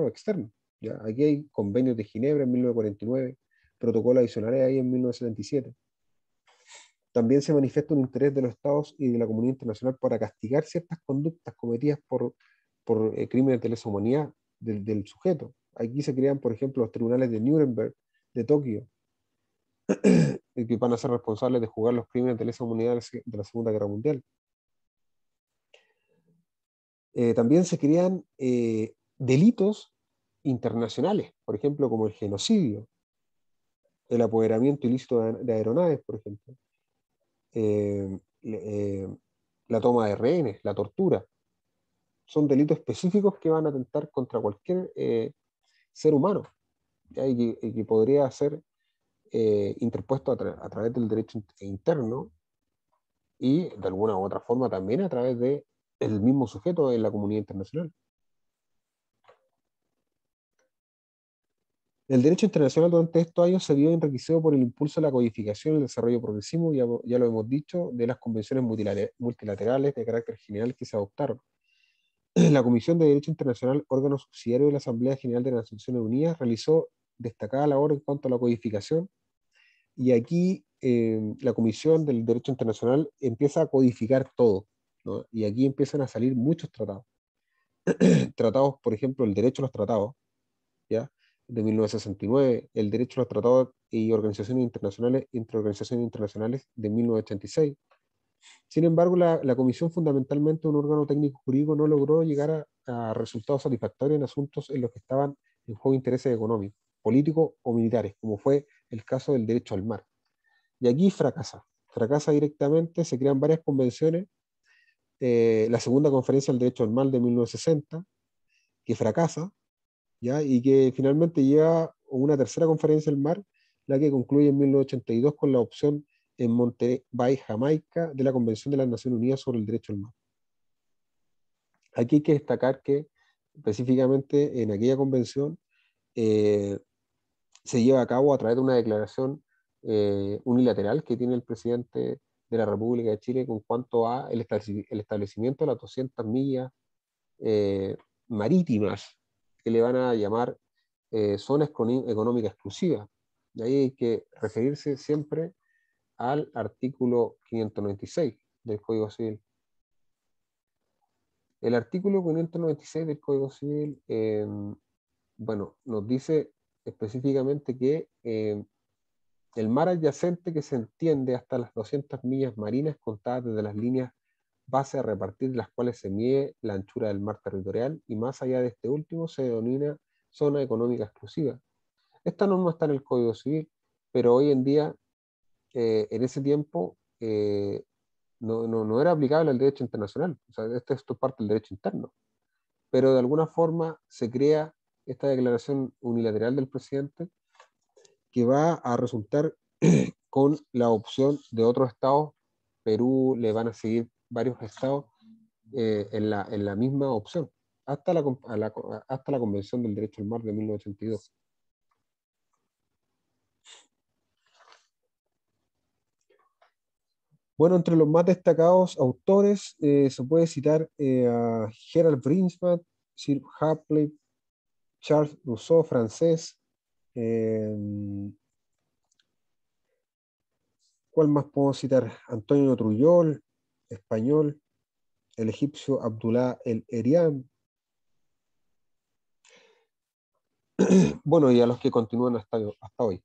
externos. ¿Ya? Aquí hay convenios de Ginebra en 1949, protocolos adicionales ahí en 1977. También se manifiesta un interés de los estados y de la comunidad internacional para castigar ciertas conductas cometidas por crímenes de lesa humanidad del sujeto. Aquí se crean, por ejemplo, los tribunales de Nuremberg, de Tokio, que van a ser responsables de juzgar los crímenes de lesa humanidad de la Segunda Guerra Mundial. También se crean delitos internacionales, por ejemplo, como el genocidio, el apoderamiento ilícito de aeronaves, por ejemplo, eh, eh, la toma de rehenes, la tortura. Son delitos específicos que van a atentar contra cualquier ser humano, ¿ya? Y que podría ser interpuesto a través del derecho interno y de alguna u otra forma también a través de el mismo sujeto en la comunidad internacional. El derecho internacional durante estos años se vio enriquecido por el impulso de la codificación y el desarrollo progresivo, ya lo hemos dicho, de las convenciones multilaterales de carácter general que se adoptaron. La Comisión de Derecho Internacional, órgano subsidiario de la Asamblea General de las Naciones Unidas, realizó destacada labor en cuanto a la codificación, y aquí la Comisión del Derecho Internacional empieza a codificar todo, ¿no? Y aquí empiezan a salir muchos tratados. Tratados, por ejemplo, el derecho a los tratados, ¿ya? De 1969, el derecho a los tratados y organizaciones internacionales, entre organizaciones internacionales de 1986. Sin embargo, la comisión, fundamentalmente un órgano técnico jurídico, no logró llegar a resultados satisfactorios en asuntos en los que estaban en juego intereses económicos, políticos o militares, como fue el caso del derecho al mar. Y aquí fracasa directamente, se crean varias convenciones la segunda conferencia del derecho al mar de 1960, que fracasa, ¿ya? Y que finalmente llega a una tercera conferencia del mar, la que concluye en 1982 con la opción en Monterey, Jamaica, de la Convención de las Naciones Unidas sobre el Derecho al Mar. Aquí hay que destacar que específicamente en aquella convención se lleva a cabo a través de una declaración unilateral que tiene el presidente de la República de Chile con cuanto a el establecimiento de las 200 millas eh, marítimas que le van a llamar zonas económicas exclusivas. De ahí hay que referirse siempre al artículo 596 del Código Civil. El artículo 596 del Código Civil, bueno, nos dice específicamente que el mar adyacente que se entiende hasta las 200 millas marinas contadas desde las líneas base a repartir de las cuales se mide la anchura del mar territorial y más allá de este último se denomina zona económica exclusiva. Esta norma está en el Código Civil, pero hoy en día, en ese tiempo, no era aplicable al derecho internacional. O sea, esto es parte del derecho interno. Pero de alguna forma se crea esta declaración unilateral del presidente que va a resultar con la opción de otros estados. Perú le van a seguir varios estados en la misma opción, hasta la Convención del Derecho al Mar de 1982. Bueno, entre los más destacados autores se puede citar a Gerald Brinsman, Sir Hapley, Charles Rousseau, francés. eh, ¿Cuál más puedo citar? Antonio Trujol, español, el egipcio Abdullah el Erian. Bueno, y a los que continúan hasta hoy.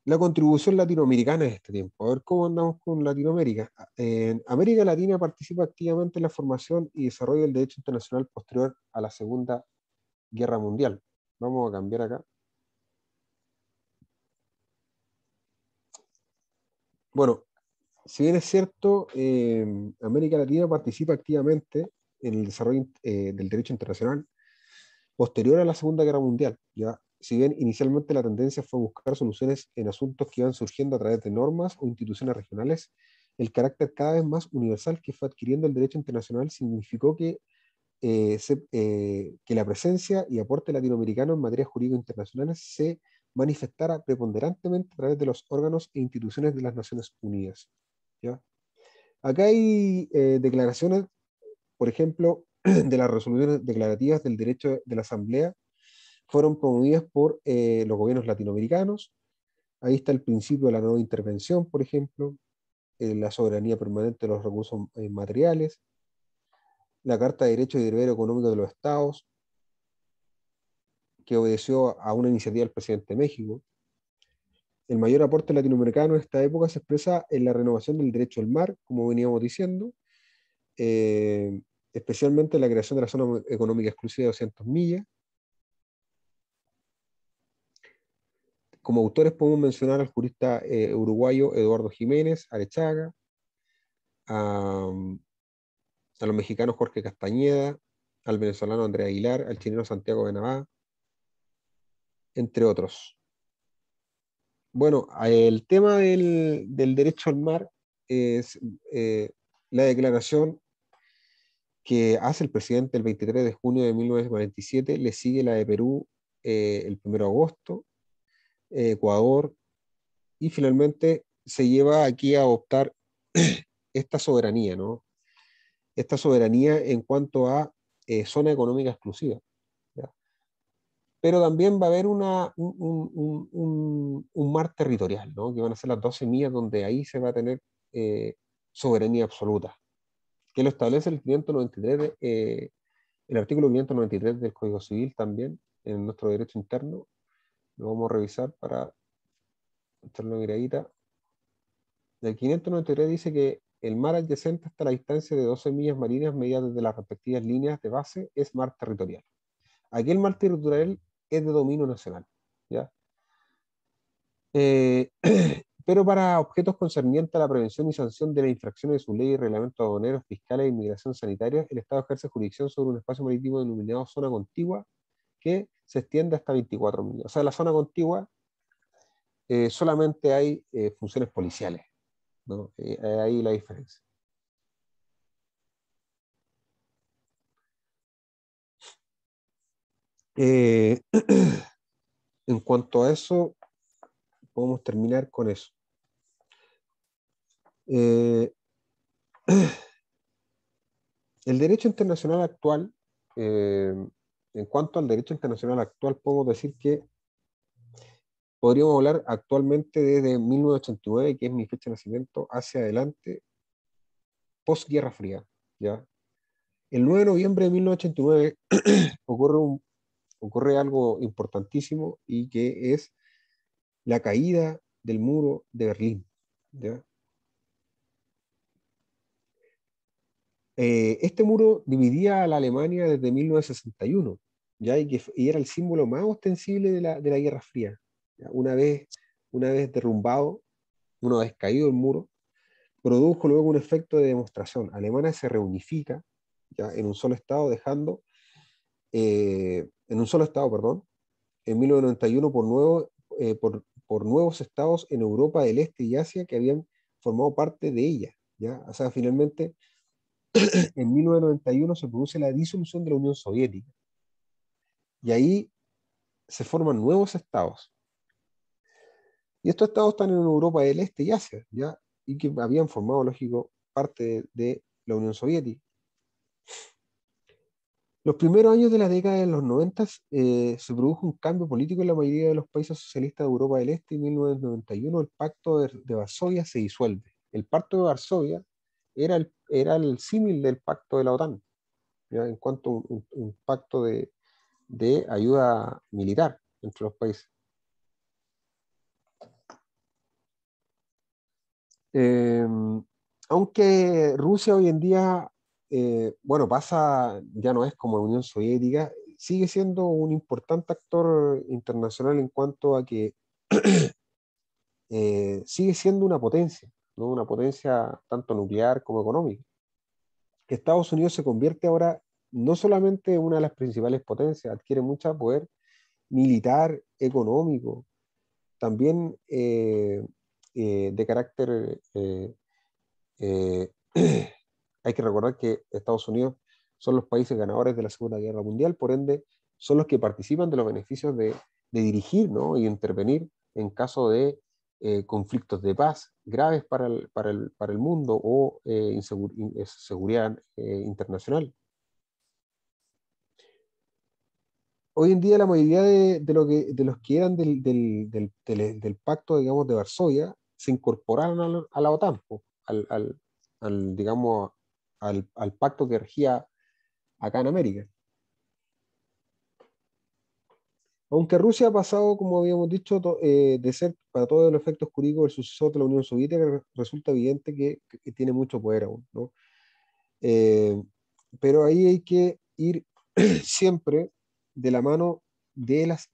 La contribución latinoamericana en este tiempo. A ver cómo andamos con Latinoamérica. En América Latina participa activamente en la formación y desarrollo del derecho internacional posterior a la Segunda Guerra Mundial. Vamos a cambiar acá. Bueno, si bien es cierto, América Latina participa activamente en el desarrollo del derecho internacional posterior a la Segunda Guerra Mundial. ¿Ya? Si bien inicialmente la tendencia fue buscar soluciones en asuntos que iban surgiendo a través de normas o instituciones regionales, el carácter cada vez más universal que fue adquiriendo el derecho internacional significó que la presencia y aporte latinoamericano en materia jurídica internacionales se manifestara preponderantemente a través de los órganos e instituciones de las Naciones Unidas. ¿Ya? Acá hay declaraciones, por ejemplo, de las resoluciones declarativas del derecho de la Asamblea fueron promovidas por los gobiernos latinoamericanos. Ahí está el principio de la no intervención, por ejemplo, la soberanía permanente de los recursos materiales, la Carta de Derechos y Deberes Económicos de los Estados, que obedeció a una iniciativa del presidente de México. El mayor aporte latinoamericano en esta época se expresa en la renovación del derecho al mar, como veníamos diciendo, eh, especialmente la creación de la zona económica exclusiva de 200 millas. Como autores podemos mencionar al jurista uruguayo Eduardo Jiménez Arechaga, a, a los mexicanos Jorge Castañeda, al venezolano Andrés Aguilar, al chileno Santiago Benavá, entre otros. Bueno, el tema del derecho al mar es la declaración que hace el presidente el 23 de junio de 1947, le sigue la de Perú el 1 de agosto, Ecuador, y finalmente se lleva aquí a adoptar esta soberanía, ¿no? Esta soberanía en cuanto a zona económica exclusiva. ¿Ya? Pero también va a haber un mar territorial, ¿no? Que van a ser las 12 millas donde ahí se va a tener soberanía absoluta, que lo establece el 593, el artículo 593 del Código Civil también, en nuestro derecho interno. Lo vamos a revisar para echarle una miradita. El 593 dice que el mar adyacente hasta la distancia de 12 millas marinas medidas desde las respectivas líneas de base es mar territorial. Aquí el mar territorial es de dominio nacional. ¿Ya? pero para objetos concernientes a la prevención y sanción de las infracciones de sus leyes, reglamentos aduaneros, fiscales e inmigración sanitaria, el Estado ejerce jurisdicción sobre un espacio marítimo denominado zona contigua que se extiende hasta 24 millas. O sea, en la zona contigua solamente hay funciones policiales, ¿no? Ahí la diferencia. Eh, en cuanto a eso, podemos terminar con eso. Eh, el derecho internacional actual, en cuanto al derecho internacional actual, podemos decir que podríamos hablar actualmente desde 1989, que es mi fecha de nacimiento, hacia adelante, post-Guerra Fría, ¿ya? El 9 de noviembre de 1989 ocurre algo importantísimo y que es la caída del muro de Berlín, ¿ya? Este muro dividía a la Alemania desde 1961, ¿ya? Y era el símbolo más ostensible de la Guerra Fría, ¿ya? Una vez derrumbado, una vez caído el muro, produjo luego un efecto de demostración. Alemania se reunifica, ¿ya? En un solo estado, dejando, en un solo estado, perdón, en 1991 por nuevos estados en Europa del Este y Asia que habían formado parte de ella, ¿ya? O sea, finalmente, en 1991 se produce la disolución de la Unión Soviética y ahí se forman nuevos estados. Y estos estados están en Europa del Este y Asia, ¿ya? Y que habían formado, lógico, parte de la Unión Soviética. Los primeros años de la década de los 90 se produjo un cambio político en la mayoría de los países socialistas de Europa del Este y en 1991 el Pacto de Varsovia se disuelve. El Pacto de Varsovia era el símil del Pacto de la OTAN, ¿ya? En cuanto a un pacto de ayuda militar entre los países. Eh, Aunque Rusia hoy en día, bueno, ya no es como Unión Soviética, sigue siendo un importante actor internacional en cuanto a que sigue siendo una potencia, ¿no? Una potencia tanto nuclear como económica. Estados Unidos se convierte ahora no solamente en una de las principales potencias, adquiere mucho poder militar, económico, también de carácter eh, hay que recordar que Estados Unidos son los países ganadores de la Segunda Guerra Mundial, por ende, son los que participan de los beneficios de dirigir, ¿no? Y intervenir en caso de conflictos de paz graves para el mundo o seguridad internacional. Hoy en día la mayoría de los que eran del pacto, digamos, de Varsovia, se incorporaron a la OTAN, po, digamos, al pacto que regía acá en América. Aunque Rusia ha pasado, como habíamos dicho, de ser para todos los efectos jurídicos el sucesor de la Unión Soviética, resulta evidente que tiene mucho poder aún, ¿no? Eh, pero ahí hay que ir siempre de la mano de las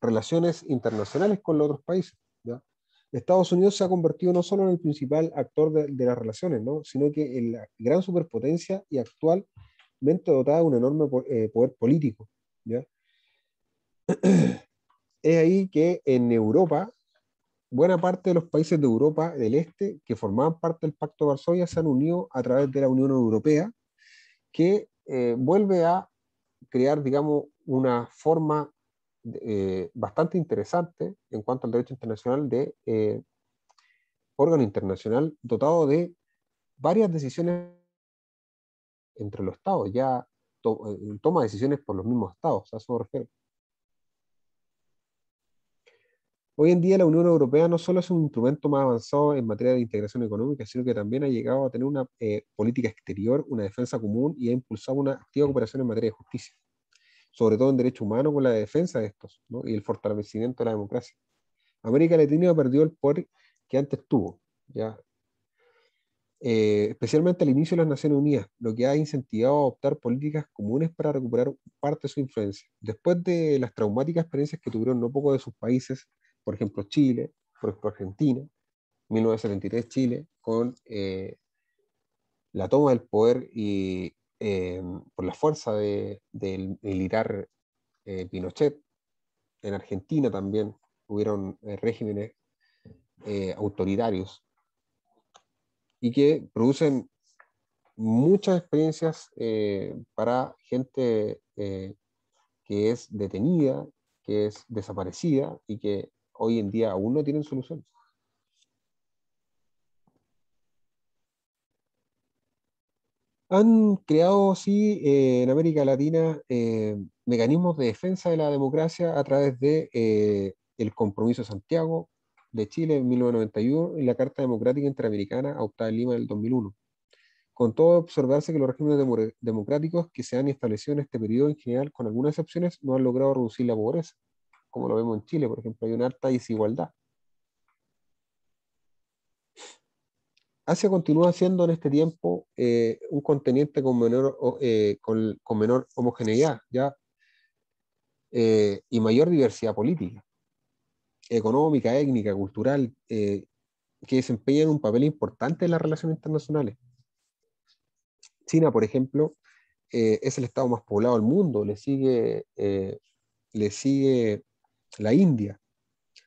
relaciones internacionales con los otros países, ¿ya? Estados Unidos se ha convertido no solo en el principal actor de las relaciones, ¿no? Sino que en la gran superpotencia y actualmente dotada de un enorme poder político, ¿ya? Es ahí que en Europa, buena parte de los países de Europa del Este que formaban parte del Pacto de Varsovia se han unido a través de la Unión Europea, que vuelve a crear, digamos, una forma bastante interesante en cuanto al derecho internacional de órgano internacional dotado de varias decisiones entre los estados, ya toma decisiones por los mismos estados, a eso me refiero. Hoy en día la Unión Europea no solo es un instrumento más avanzado en materia de integración económica, sino que también ha llegado a tener una política exterior, una defensa común y ha impulsado una activa cooperación en materia de justicia, sobre todo en derechos humanos con la defensa de estos, ¿no? Y el fortalecimiento de la democracia. América Latina perdió el poder que antes tuvo, ¿ya? Especialmente al inicio de las Naciones Unidas, lo que ha incentivado a adoptar políticas comunes para recuperar parte de su influencia. Después de las traumáticas experiencias que tuvieron no pocos de sus países, por ejemplo Chile, por ejemplo Argentina, 1973 Chile, con la toma del poder y por la fuerza del militar Pinochet. En Argentina también hubieron regímenes autoritarios y que producen muchas experiencias para gente que es detenida, que es desaparecida y que hoy en día aún no tienen solución. Han creado, sí, en América Latina mecanismos de defensa de la democracia a través de el Compromiso de Santiago de Chile en 1991 y la Carta Democrática Interamericana adoptada en Lima en el 2001. Con todo, observarse que los regímenes democráticos que se han establecido en este periodo en general, con algunas excepciones, no han logrado reducir la pobreza, como lo vemos en Chile, por ejemplo, hay una alta desigualdad. Asia continúa siendo en este tiempo un continente con menor homogeneidad, ¿ya? Y mayor diversidad política, económica, étnica, cultural, que desempeñan un papel importante en las relaciones internacionales. China, por ejemplo, es el estado más poblado del mundo, le sigue la India.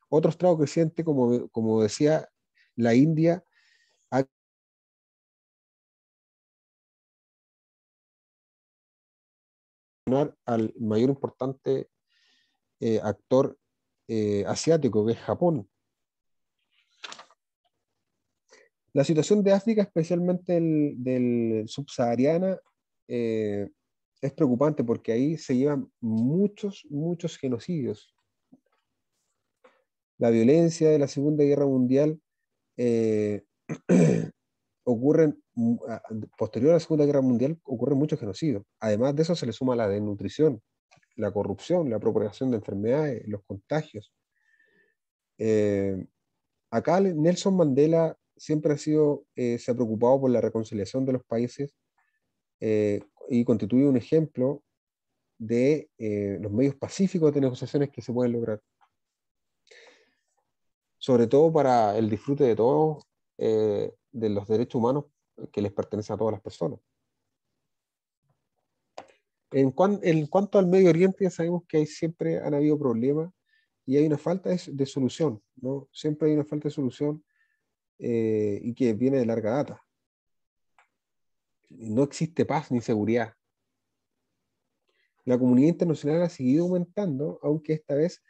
Otro estado creciente, como decía, la India ha al mayor importante actor asiático, que es Japón. La situación de África, especialmente del subsahariana, eh, es preocupante porque ahí se llevan muchos genocidios. La violencia de la Segunda Guerra Mundial eh, ocurren, posterior a la Segunda Guerra Mundial, ocurren muchos genocidios. Además de eso se le suma la desnutrición, la corrupción, la propagación de enfermedades, los contagios. Eh, Acá Nelson Mandela siempre se ha preocupado por la reconciliación de los países y constituye un ejemplo de los medios pacíficos de negociaciones que se pueden lograr, sobre todo para el disfrute de todos de los derechos humanos que les pertenecen a todas las personas. En cuanto al Medio Oriente, ya sabemos que siempre han habido problemas y hay una falta de solución, ¿no? Siempre hay una falta de solución y que viene de larga data. No existe paz ni seguridad. La comunidad internacional ha seguido aumentando, aunque esta vez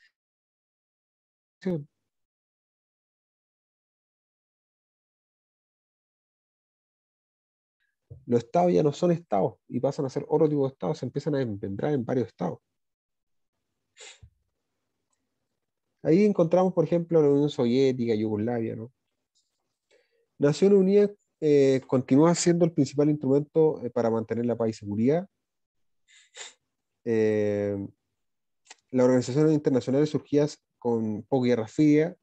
los estados ya no son estados y pasan a ser otro tipo de estados, se empiezan a desmembrar en varios estados. Ahí encontramos, por ejemplo, la Unión Soviética, Yugoslavia, ¿no? Naciones Unidas continúa siendo el principal instrumento para mantener la paz y seguridad. Eh, las organizaciones internacionales surgidas con posguerra fría.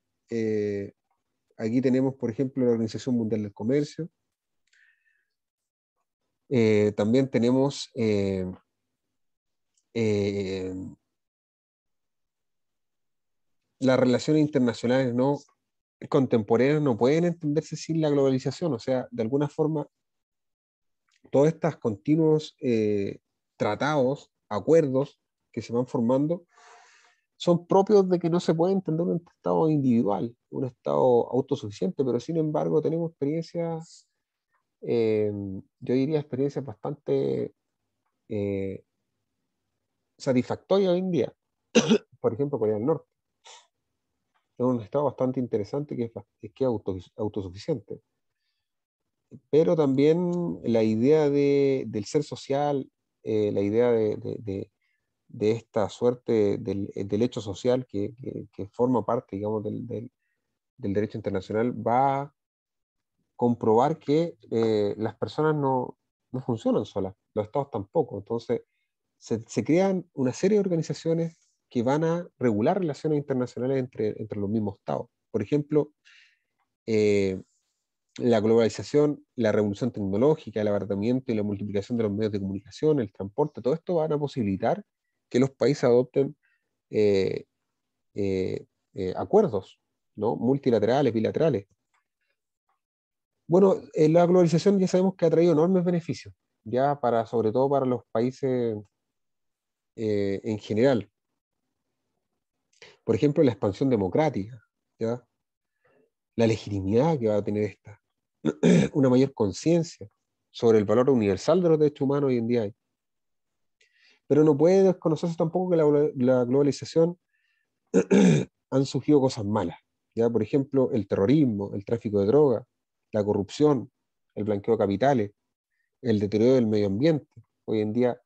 Aquí tenemos, por ejemplo, la Organización Mundial del Comercio. También tenemos eh, las relaciones internacionales no contemporáneas no pueden entenderse sin la globalización, o sea, de alguna forma, todos estos continuos tratados, acuerdos que se van formando, son propios de que no se puede entender un estado individual, un estado autosuficiente, pero sin embargo tenemos experiencias, yo diría experiencias bastante eh, satisfactorias hoy en día. Por ejemplo, Corea del Norte es un estado bastante interesante que es autosuficiente, pero también la idea del ser social, la idea de esta suerte del hecho social que forma parte, digamos, del derecho internacional, va a comprobar que las personas no funcionan solas, los estados tampoco. Entonces, se crean una serie de organizaciones que van a regular relaciones internacionales entre los mismos estados. Por ejemplo, eh, la globalización, la revolución tecnológica, el abaratamiento y la multiplicación de los medios de comunicación, el transporte, todo esto van a posibilitar que los países adopten eh, acuerdos. ¿no? Multilaterales, bilaterales. Bueno, la globalización ya sabemos que ha traído enormes beneficios, ya para, sobre todo para los países en general. Por ejemplo, la expansión democrática, ¿ya? La legitimidad que va a tener esta, una mayor conciencia sobre el valor universal de los derechos humanos hoy en día hay. Pero no puede desconocerse tampoco que la globalización han surgido cosas malas, ¿ya? Por ejemplo, el terrorismo, el tráfico de drogas, la corrupción, el blanqueo de capitales, el deterioro del medio ambiente. Hoy en día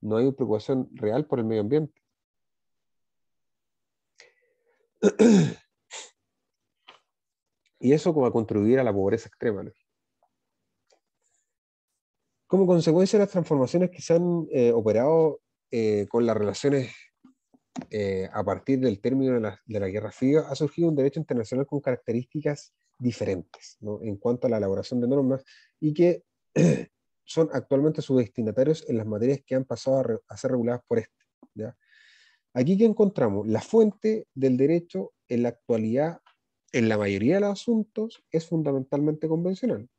no hay una preocupación real por el medio ambiente. Y eso como a contribuir a la pobreza extrema, ¿no? Como consecuencia de las transformaciones que se han operado con las relaciones a partir del término de la Guerra Fría, ha surgido un derecho internacional con características diferentes, ¿no? En cuanto a la elaboración de normas y que son actualmente sus destinatarios en las materias que han pasado a ser reguladas por este, ¿ya? Aquí que encontramos la fuente del derecho en la actualidad, en la mayoría de los asuntos, es fundamentalmente convencional,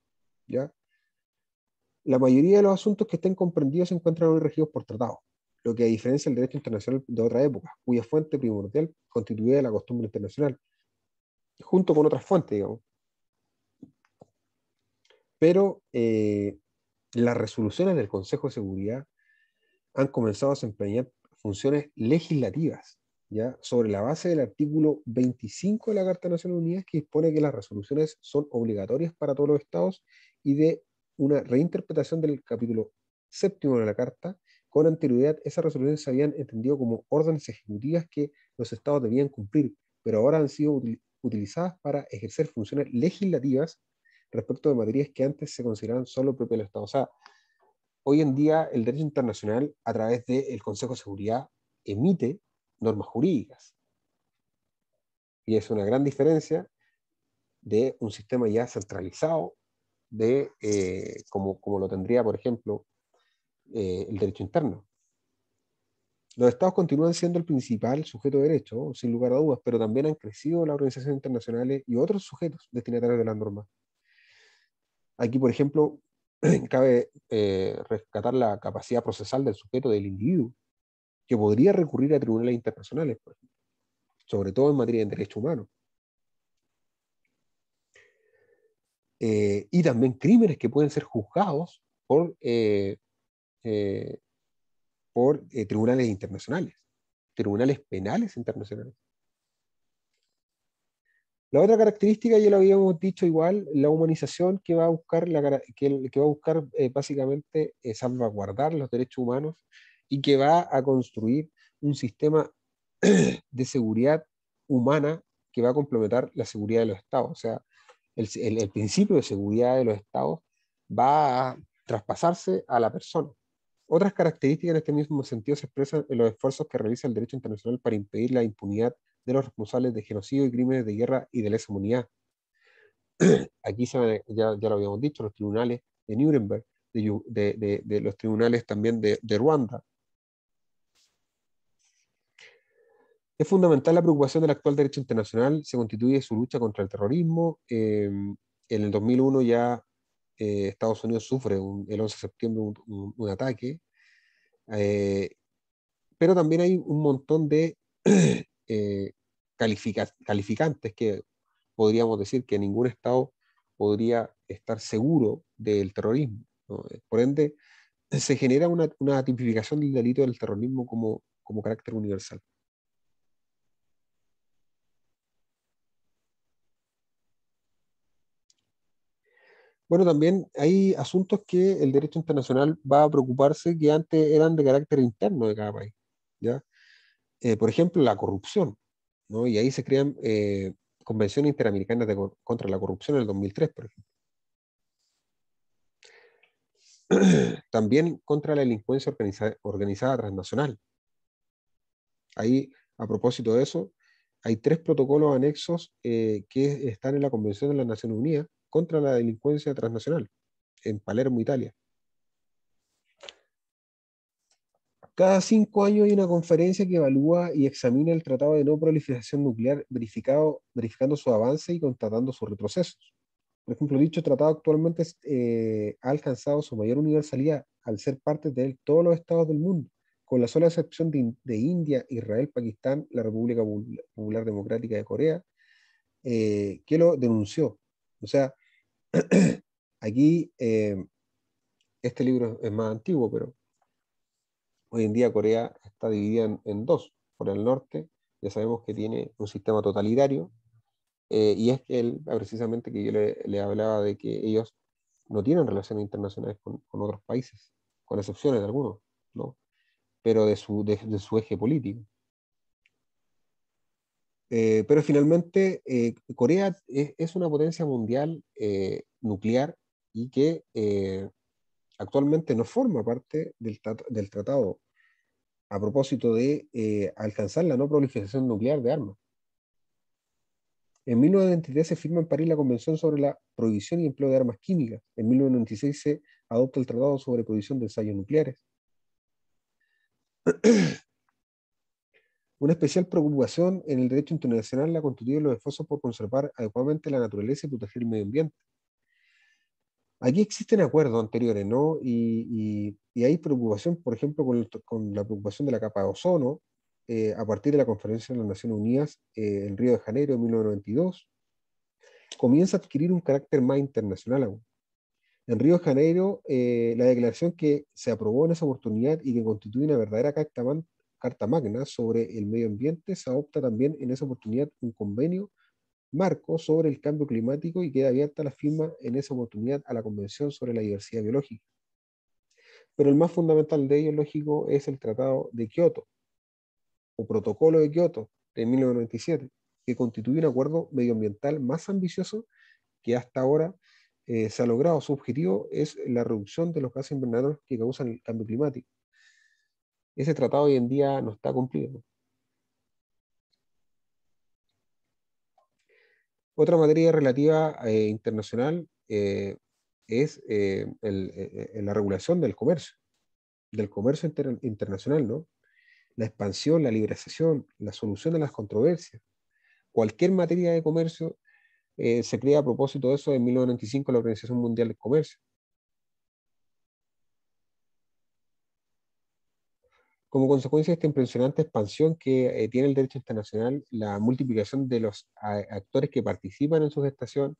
¿ya? La mayoría de los asuntos que estén comprendidos se encuentran hoy regidos por tratados, lo que a diferencia del derecho internacional de otra época, cuya fuente primordial constituía la costumbre internacional, junto con otras fuentes, digamos. Pero las resoluciones del Consejo de Seguridad han comenzado a desempeñar funciones legislativas, ¿ya? Sobre la base del artículo 25 de la Carta de Naciones Unidas, que dispone que las resoluciones son obligatorias para todos los estados, y de una reinterpretación del capítulo séptimo de la Carta. Con anterioridad, esas resoluciones se habían entendido como órdenes ejecutivas que los estados debían cumplir, pero ahora han sido utilizadas para ejercer funciones legislativas respecto de materias que antes se consideraban solo propias del Estado. O sea, hoy en día el derecho internacional, a través del Consejo de Seguridad, emite normas jurídicas. Y es una gran diferencia de un sistema ya centralizado, de como lo tendría, por ejemplo, el derecho interno. Los estados continúan siendo el principal sujeto de derecho, sin lugar a dudas, pero también han crecido las organizaciones internacionales y otros sujetos destinatarios de las normas. Aquí, por ejemplo, cabe rescatar la capacidad procesal del sujeto, del individuo, que podría recurrir a tribunales internacionales, por ejemplo, sobre todo en materia de derechos humanos. Y también crímenes que pueden ser juzgados eh, por tribunales internacionales, tribunales penales internacionales. La otra característica, ya lo habíamos dicho igual, la humanización que va a buscar, que va a buscar básicamente salvaguardar los derechos humanos y que va a construir un sistema de seguridad humana que va a complementar la seguridad de los estados. O sea, el principio de seguridad de los estados va a traspasarse a la persona. Otras características en este mismo sentido se expresan en los esfuerzos que realiza el derecho internacional para impedir la impunidad de los responsables de genocidio y crímenes de guerra y de lesa humanidad. Aquí ya lo habíamos dicho, los tribunales de Nuremberg, de los tribunales también de Ruanda. Es fundamental la preocupación del actual derecho internacional, se constituye su lucha contra el terrorismo. En el 2001 ya Estados Unidos sufre el 11 de septiembre un ataque, eh, pero también hay un montón de eh, calificantes que podríamos decir que ningún Estado podría estar seguro del terrorismo, ¿no? Por ende, se genera una tipificación del delito del terrorismo como carácter universal. Bueno, también hay asuntos que el derecho internacional va a preocuparse que antes eran de carácter interno de cada país, ¿ya? Por ejemplo, la corrupción, ¿no? Y ahí se crean convenciones interamericanas contra la corrupción en el 2003, por ejemplo. También contra la delincuencia organizada transnacional. Ahí, a propósito de eso, hay 3 protocolos anexos que están en la Convención de las Naciones Unidas contra la delincuencia transnacional, en Palermo, Italia. Cada 5 años hay una conferencia que evalúa y examina el Tratado de No Proliferación Nuclear, verificando su avance y constatando sus retrocesos. Por ejemplo, dicho tratado actualmente ha alcanzado su mayor universalidad al ser parte de todos los estados del mundo, con la sola excepción de India, Israel, Pakistán, la República Popular Democrática de Corea, que lo denunció. O sea, aquí este libro es más antiguo, pero hoy en día Corea está dividida en dos. Por el norte, ya sabemos que tiene un sistema totalitario, y es que él, precisamente, que yo le hablaba de que ellos no tienen relaciones internacionales con otros países, con excepciones de algunos, ¿no? Pero de su eje político. Pero finalmente, Corea es una potencia mundial nuclear y que actualmente no forma parte del tratado a propósito de alcanzar la no proliferación nuclear de armas. En 1993 se firma en París la Convención sobre la Prohibición y Empleo de Armas Químicas. En 1996 se adopta el Tratado sobre Prohibición de Ensayos Nucleares. Una especial preocupación en el derecho internacional la constituyen los esfuerzos por conservar adecuadamente la naturaleza y proteger el medio ambiente. Aquí existen acuerdos anteriores, ¿no? Y hay preocupación, por ejemplo, con la preocupación de la capa de ozono, a partir de la Conferencia de las Naciones Unidas en Río de Janeiro en 1992, comienza a adquirir un carácter más internacional aún. En Río de Janeiro, la declaración que se aprobó en esa oportunidad y que constituye una verdadera carta magna sobre el medio ambiente, se adopta también en esa oportunidad un convenio marco sobre el cambio climático y queda abierta la firma en esa oportunidad a la Convención sobre la Diversidad Biológica. Pero el más fundamental de ellos, lógico, es el Tratado de Kioto, o Protocolo de Kioto, de 1997, que constituye un acuerdo medioambiental más ambicioso que hasta ahora se ha logrado. Su objetivo es la reducción de los gases invernadero que causan el cambio climático. Ese tratado hoy en día no está cumplido. Otra materia relativa internacional es la regulación del comercio internacional, ¿no? La expansión, la liberalización, la solución de las controversias. Cualquier materia de comercio se crea a propósito de eso en 1995 la Organización Mundial del Comercio. Como consecuencia de esta impresionante expansión que tiene el derecho internacional, la multiplicación de los actores que participan en su gestación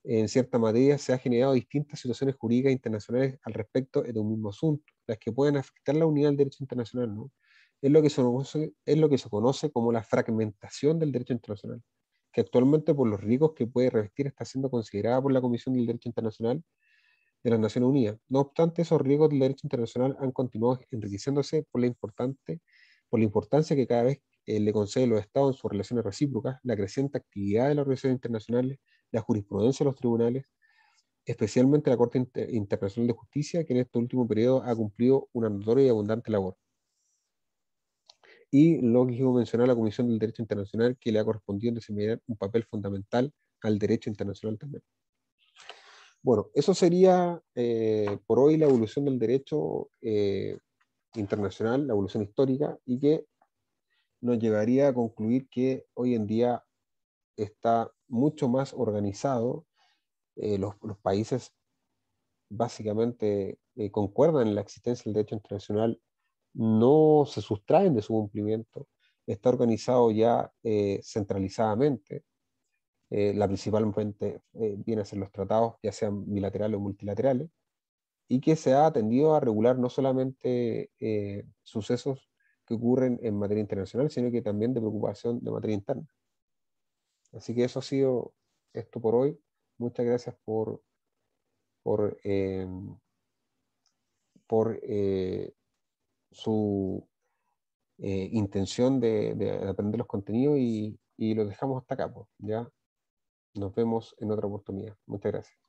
en cierta materia, se ha generado distintas situaciones jurídicas internacionales al respecto de un mismo asunto, las que pueden afectar la unidad del derecho internacional, ¿no? Es lo que se conoce como la fragmentación del derecho internacional, que actualmente por los riesgos que puede revestir está siendo considerada por la Comisión del Derecho Internacional de las Naciones Unidas. No obstante, esos riesgos del derecho internacional han continuado enriqueciéndose por la importancia que cada vez le conceden los Estados en sus relaciones recíprocas, la creciente actividad de las organizaciones internacionales, la jurisprudencia de los tribunales, especialmente la Corte Internacional de Justicia, que en este último periodo ha cumplido una notoria y abundante labor. Y lo que quiero mencionar, la Comisión del Derecho Internacional, que le ha correspondido desempeñar un papel fundamental al derecho internacional también. Bueno, eso sería por hoy la evolución del derecho internacional, la evolución histórica, y que nos llevaría a concluir que hoy en día está mucho más organizado. Los países básicamente concuerdan en la existencia del derecho internacional, no se sustraen de su cumplimiento, está organizado ya centralizadamente. La principal fuente viene a ser los tratados, ya sean bilaterales o multilaterales, y que se ha tendido a regular no solamente sucesos que ocurren en materia internacional, sino que también de preocupación de materia interna. Así que eso ha sido esto por hoy. Muchas gracias por, eh, por su intención de aprender los contenidos y los dejamos hasta acá, pues, ¿ya? Nos vemos en otra oportunidad. Muchas gracias.